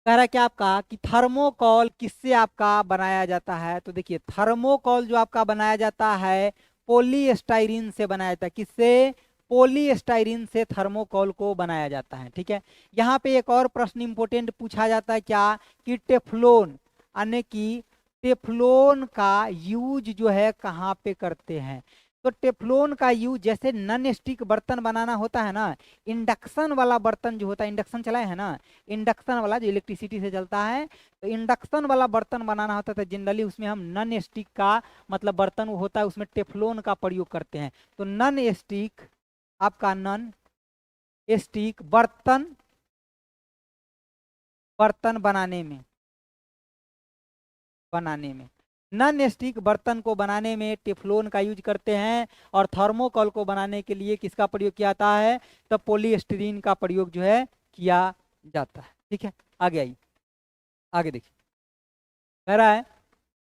कह रहा है क्या आपका कि थर्मोकॉल किससे आपका बनाया जाता है, तो देखिए थर्मोकॉल जो आपका बनाया जाता है पॉलीस्टाइरीन से बनाया जाता है। किससे, पॉलीस्टाइरीन से थर्मोकॉल को बनाया जाता है। ठीक है, यहाँ पे एक और प्रश्न इंपोर्टेंट पूछा जाता है, क्या कि टेफ्लोन, यानी कि टेफ्लोन का यूज जो है कहाँ पे करते हैं। तो टेफ्लोन का यूज जैसे नॉन स्टिक बर्तन बनाना होता है ना, इंडक्शन वाला बर्तन जो होता है, इंडक्शन चलाए है ना, इंडक्शन वाला जो इलेक्ट्रिसिटी से चलता है, तो इंडक्शन वाला बर्तन बनाना होता है जनरली उसमें हम नॉन स्टिक का मतलब बर्तन होता है उसमें टेफ्लोन का प्रयोग करते हैं। तो नॉन स्टिक, आपका नॉन स्टिक बर्तन, बर्तन बनाने में नॉन स्टिक बर्तन को बनाने में टेफ्लोन का यूज करते हैं। और थर्मोकॉल को बनाने के लिए किसका प्रयोग किया जाता है, तो पॉलीस्टीरीन का प्रयोग जो है किया जाता है। ठीक है, आगे आइए, आगे देखिए। कह रहा है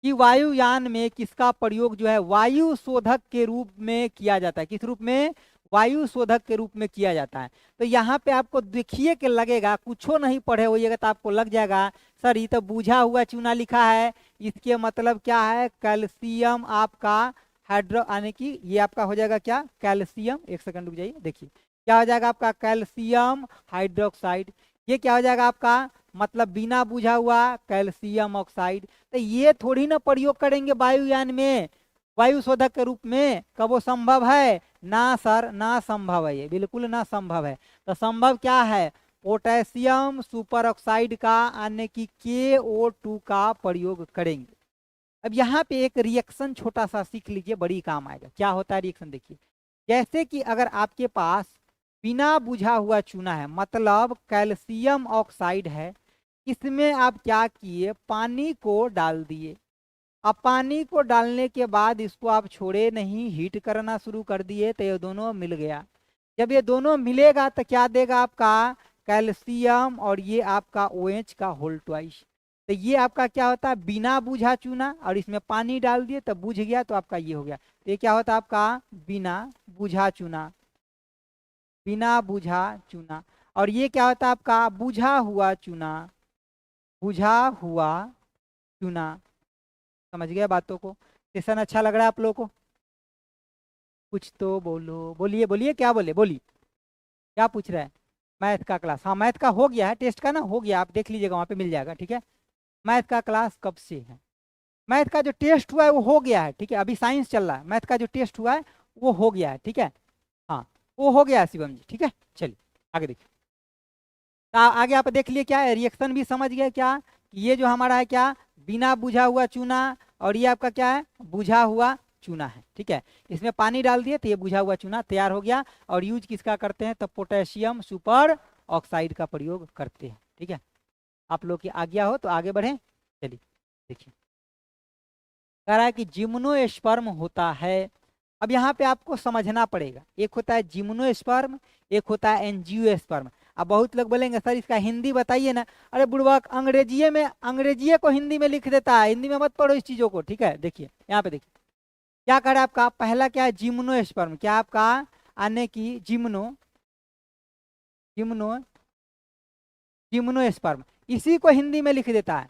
कि वायुयान में किसका प्रयोग जो है वायु शोधक के रूप में किया जाता है। किस रूप में, वायु शोधक के रूप में किया जाता है। तो यहाँ पे आपको देखिए कि लगेगा, कुछो नहीं पढ़े होइएगा तो आपको लग जाएगा सर ये तो बुझा हुआ चूना लिखा है, इसके मतलब क्या है, कैल्शियम आपका हाइड्रो, यानी कि ये आपका हो जाएगा क्या, कैल्शियम, एक सेकंड रुक जाइए, देखिए क्या हो जाएगा आपका कैल्शियम हाइड्रोक्साइड। ये क्या हो जाएगा आपका, मतलब बिना बुझा हुआ कैल्शियम ऑक्साइड। तो ये थोड़ी ना प्रयोग करेंगे वायुयान में वायु शोधक के रूप में, कब वो संभव है, ना सर ना संभव है, ये बिल्कुल ना संभव है। तो संभव क्या है, पोटेशियम सुपर ऑक्साइड का, यानी कि KO2 का प्रयोग करेंगे। अब यहाँ पे एक रिएक्शन छोटा सा सीख लीजिए, बड़ी काम आएगा। क्या होता है रिएक्शन, देखिए जैसे कि अगर आपके पास बिना बुझा हुआ चूना है, मतलब कैल्शियम ऑक्साइड है, इसमें आप क्या किए, पानी को डाल दिए। अब पानी को डालने के बाद इसको आप छोड़े नहीं, हीट करना शुरू कर दिए, तो ये दोनों मिल गया। जब ये दोनों मिलेगा तो क्या देगा आपका, कैल्शियम और ये आपका OH का होल ट्वाइस। तो ये आपका क्या होता है, बिना बुझा चूना, और इसमें पानी डाल दिए तो बुझ गया, तो आपका ये हो गया। तो ये क्या होता है आपका बिना बुझा चूना, बिना बुझा चूना। और ये क्या होता है आपका बुझा हुआ चूना, बुझा हुआ चूना। समझ गया बातों को? सेशन अच्छा लग रहा है आप लोगों को? कुछ तो बोलो, बोलिए बोलिए, क्या बोले, बोलिए। क्या पूछ रहा है? मैथ का क्लास, हाँ मैथ का हो गया है, टेस्ट का ना हो गया, आप देख लीजिएगा वहाँ पे मिल जाएगा, ठीक है। मैथ का क्लास कब से है? मैथ का जो टेस्ट हुआ है वो हो गया है, ठीक है। अभी साइंस चल रहा है, मैथ का जो टेस्ट हुआ है वो हो गया है, ठीक है। हाँ वो हो गया है शिवम जी, ठीक है। चलिए आगे देखिए। तो आगे आप देख लिए क्या है, रिएक्शन भी समझ गए क्या, कि ये जो हमारा है क्या, बिना बुझा हुआ चूना, और ये आपका क्या है, बुझा हुआ चूना है, ठीक है। इसमें पानी डाल दिए तो ये बुझा हुआ चूना तैयार हो गया। और यूज किसका करते हैं, तो पोटेशियम सुपर ऑक्साइड का प्रयोग करते हैं, ठीक है। आप लोग की आज्ञा हो तो आगे बढ़े। चलिए देखिए, कह रहा है कि जिम्नोस्पर्म होता है। अब यहाँ पे आपको समझना पड़ेगा, एक होता है जिम्नोस्पर्म, एक होता है एंजियोस्पर्म। अब बहुत लोग बोलेंगे सर इसका हिंदी बताइए ना। अरे बुड़बक, अंग्रेजीए में, अंग्रेजीए को हिंदी में लिख देता है, हिंदी में मत पढ़ो इस चीजों को, ठीक है। देखिए यहाँ पे देखिए क्या कह रहा है आपका, पहला क्या है जिम्नोस्पर्म, क्या आपका आने की जिम्नो, जिम्नो, जिम्नोस्पर्म, इसी को हिंदी में लिख देता है।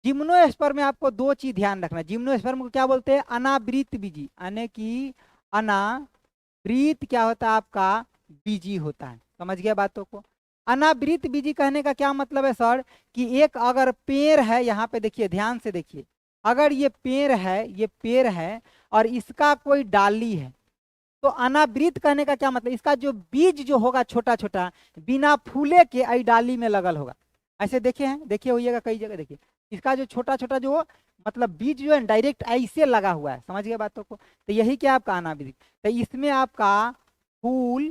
जिम्नोस्पर्म में आपको दो चीज ध्यान रखना, जिम्नोस्पर्म को क्या बोलते हैं, अनावृत बीजी, यानी कि अनावृत क्या होता है आपका, बीजी होता है। समझ गया बातों को। अनावृत बीजी कहने का क्या मतलब है सर, कि एक अगर पेड़ है, यहाँ पे देखिए ध्यान से देखिए, अगर ये पेड़ है, ये पेड़ है और इसका कोई डाली है, तो अनावृत कहने का क्या मतलब, इसका जो बीज जो होगा छोटा छोटा, बिना फूले के आई डाली में लगल होगा। ऐसे देखे हैं, देखे होइएगा कई जगह, देखिए इसका जो छोटा छोटा जो मतलब बीज जो है डायरेक्ट ऐसे लगा हुआ है। समझ गए बातों को। तो यही क्या आपका अनावृत। तो इसमें आपका फूल,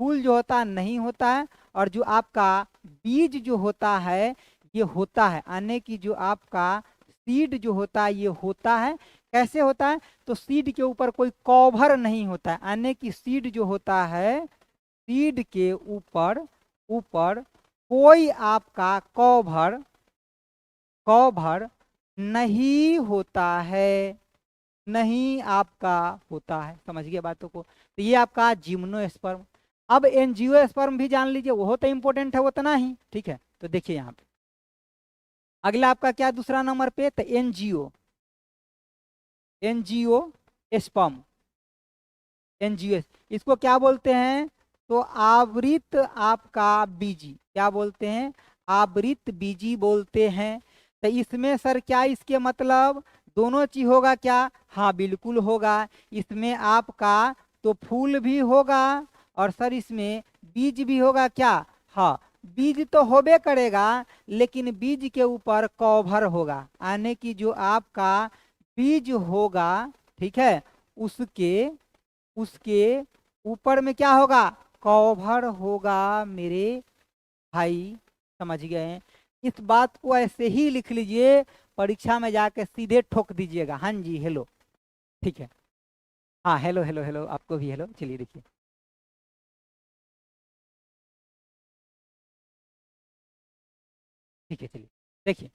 फूल जो होता है नहीं होता है, और जो आपका बीज जो होता है ये होता है, यानी कि जो आपका सीड जो होता है ये होता है। कैसे होता है, तो सीड के ऊपर कोई कवर नहीं होता है, यानी कि सीड जो होता है, सीड के ऊपर ऊपर कोई आपका कवर, कवर नहीं होता है, नहीं आपका होता है। समझ गए बातों को। तो ये आपका जिम्नोस्पर्म। अब एंजियोस्पर्म भी जान लीजिए, वो तो इंपॉर्टेंट है उतना ही, ठीक है। तो देखिए यहाँ पे अगला आपका क्या दूसरा नंबर पे, तो एनजीओ, एनजीओ स्पर्म, एनजीओ इसको क्या बोलते हैं, तो आवृत आपका बीजी, क्या बोलते हैं, आवृत बीजी बोलते हैं। तो इसमें सर क्या इसके मतलब, दोनों चीज होगा क्या, हाँ बिल्कुल होगा। इसमें आपका तो फूल भी होगा, और सर इसमें बीज भी होगा क्या, हाँ बीज तो होबे करेगा, लेकिन बीज के ऊपर कवर होगा, यानी कि जो आपका बीज होगा, ठीक है, उसके उसके ऊपर में क्या होगा, कवर होगा मेरे भाई। समझ गए। इस बात को ऐसे ही लिख लीजिए, परीक्षा में जाके सीधे ठोक दीजिएगा, हाँ जी हेलो, ठीक है। हाँ हेलो हेलो हेलो, आपको भी हेलो। चलिए देखिए, ठीक है चलिए देखिए,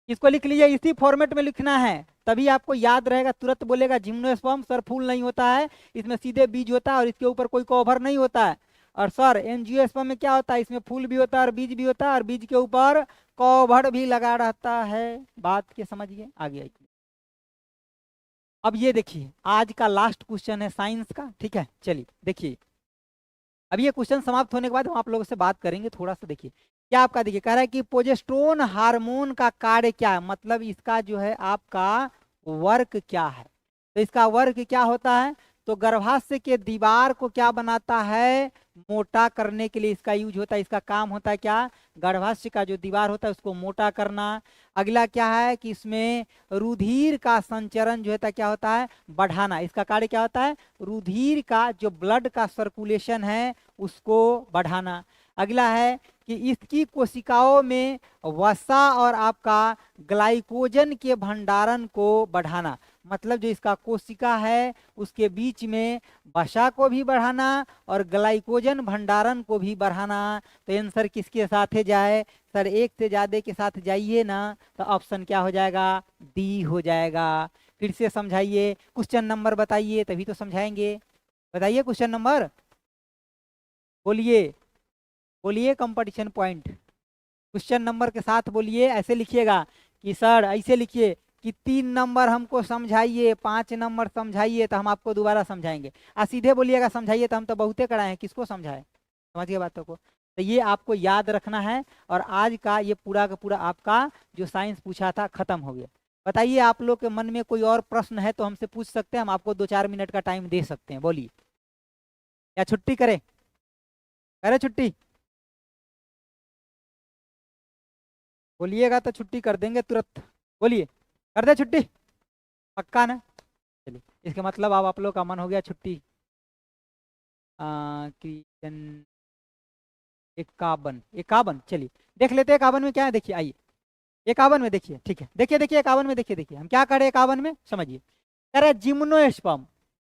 इसको लिख लीजिए, इसी फॉर्मेट में लिखना है, तभी आपको याद रहेगा। तुरंत बोलेगा जिम्नोस्पर्म सर फूल नहीं होता है, इसमें सीधे बीज होता है और इसके ऊपर कोई कवर नहीं होता है। और सर एंजियोस्पर्म में क्या होता है, इसमें फूल भी होता है और बीज भी होता है, और बीज के ऊपर कवर भी लगा रहता है। बात के समझिए, आगे आइए। अब ये देखिए आज का लास्ट क्वेश्चन है साइंस का, ठीक है। चलिए देखिए, अब ये क्वेश्चन समाप्त होने के बाद हम आप लोगों से बात करेंगे थोड़ा सा। देखिए क्या आपका, देखिए कह रहा है कि प्रोजेस्टेरोन हार्मोन का कार्य क्या है, मतलब इसका जो है आपका वर्क क्या है। तो इसका वर्क क्या होता है, तो गर्भाशय के दीवार को क्या बनाता है, मोटा करने के लिए इसका यूज होता है। इसका काम होता है क्या, गर्भाशय का जो दीवार होता है उसको मोटा करना। अगला क्या है कि इसमें रुधिर का संचरण जो होता है क्या होता है, बढ़ाना। इसका कार्य क्या होता है, रुधिर का जो ब्लड का सर्कुलेशन है उसको बढ़ाना। अगला है कि इसकी कोशिकाओं में वसा और आपका ग्लाइकोजन के भंडारण को बढ़ाना, मतलब जो इसका कोशिका है उसके बीच में वसा को भी बढ़ाना और ग्लाइकोजन भंडारण को भी बढ़ाना। तो आंसर किसके साथ है जाए, सर एक से ज्यादा के साथ जाइए ना, तो ऑप्शन क्या हो जाएगा, डी हो जाएगा। फिर से समझाइए, क्वेश्चन नंबर बताइए तभी तो समझाएंगे। बताइए क्वेश्चन नंबर, बोलिए बोलिए, कंपटीशन पॉइंट क्वेश्चन नंबर के साथ बोलिए। ऐसे लिखिएगा कि सर ऐसे लिखिए कि 3 नंबर हमको समझाइए, 5 नंबर समझाइए, तो हम आपको दोबारा समझाएंगे। सीधे बोलिएगा समझाइए, तो हम तो बहुते कराए हैं, किसको समझाए। समझ गए बातों को? तो ये आपको याद रखना है। और आज का ये पूरा का पूरा आपका जो साइंस पूछा था खत्म हो गया। बताइए आप लोग के मन में कोई और प्रश्न है तो हमसे पूछ सकते हैं, हम आपको 2-4 मिनट का टाइम दे सकते हैं, बोलिए। या छुट्टी करें? करे छुट्टी? बोलिएगा तो छुट्टी कर देंगे तुरंत, बोलिए। कर दे छुट्टी? पक्का ना? चलिए, इसका मतलब अब आप लोग का मन हो गया छुट्टी। क्रिएशन 51 51, चलिए देख लेते हैं 51 में क्या है, देखिए आइए 51 में देखिए, ठीक है, देखिए देखिए 51 में देखिए हम क्या करें 51 में, समझिए। कह रहे जिम्नोस्पर्म।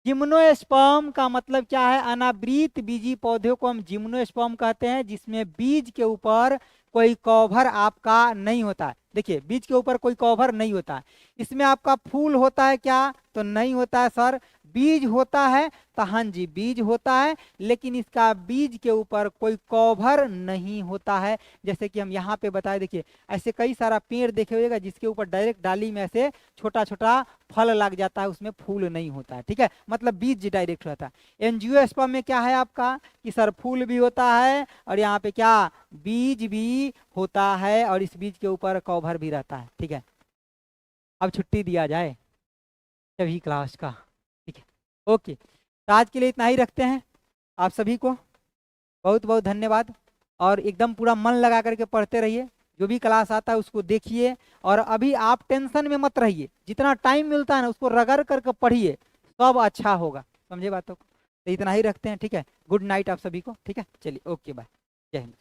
जिम्नोस्पर्म का मतलब क्या है? अनावृत बीजी पौधे को हम जिम्नोस्पर्म कहते हैं, जिसमें बीज के ऊपर कोई कवर आपका नहीं होता है। देखिए बीज के ऊपर कोई कवर नहीं होता है। इसमें आपका फूल होता है क्या? तो नहीं होता है सर। बीज होता है तो हाँ जी बीज होता है, लेकिन इसका बीज के ऊपर कोई कवर नहीं होता है। जैसे कि हम यहाँ पे बताए, देखिए ऐसे कई सारा पेड़ देखे होगा जिसके ऊपर डायरेक्ट डाली में से छोटा छोटा फल लग जाता है, उसमें फूल नहीं होता है, ठीक है, मतलब बीज डायरेक्ट रहता है। एंजियोस्पर्म में क्या है आपका कि सर फूल भी होता है और यहाँ पे क्या बीज भी होता है, और इस बीज के ऊपर कवर भी रहता है, ठीक है। अब छुट्टी दिया जाए सभी क्लास का, ठीक है, ओके। तो आज के लिए इतना ही रखते हैं। आप सभी को बहुत बहुत धन्यवाद, और एकदम पूरा मन लगा करके पढ़ते रहिए। जो भी क्लास आता है उसको देखिए, और अभी आप टेंशन में मत रहिए, जितना टाइम मिलता है ना उसको रगड़ करके पढ़िए, सब अच्छा होगा। समझे बातों को? तो इतना ही रखते हैं, ठीक है। गुड नाइट आप सभी को, ठीक है, चलिए ओके बाय, जय हिंद।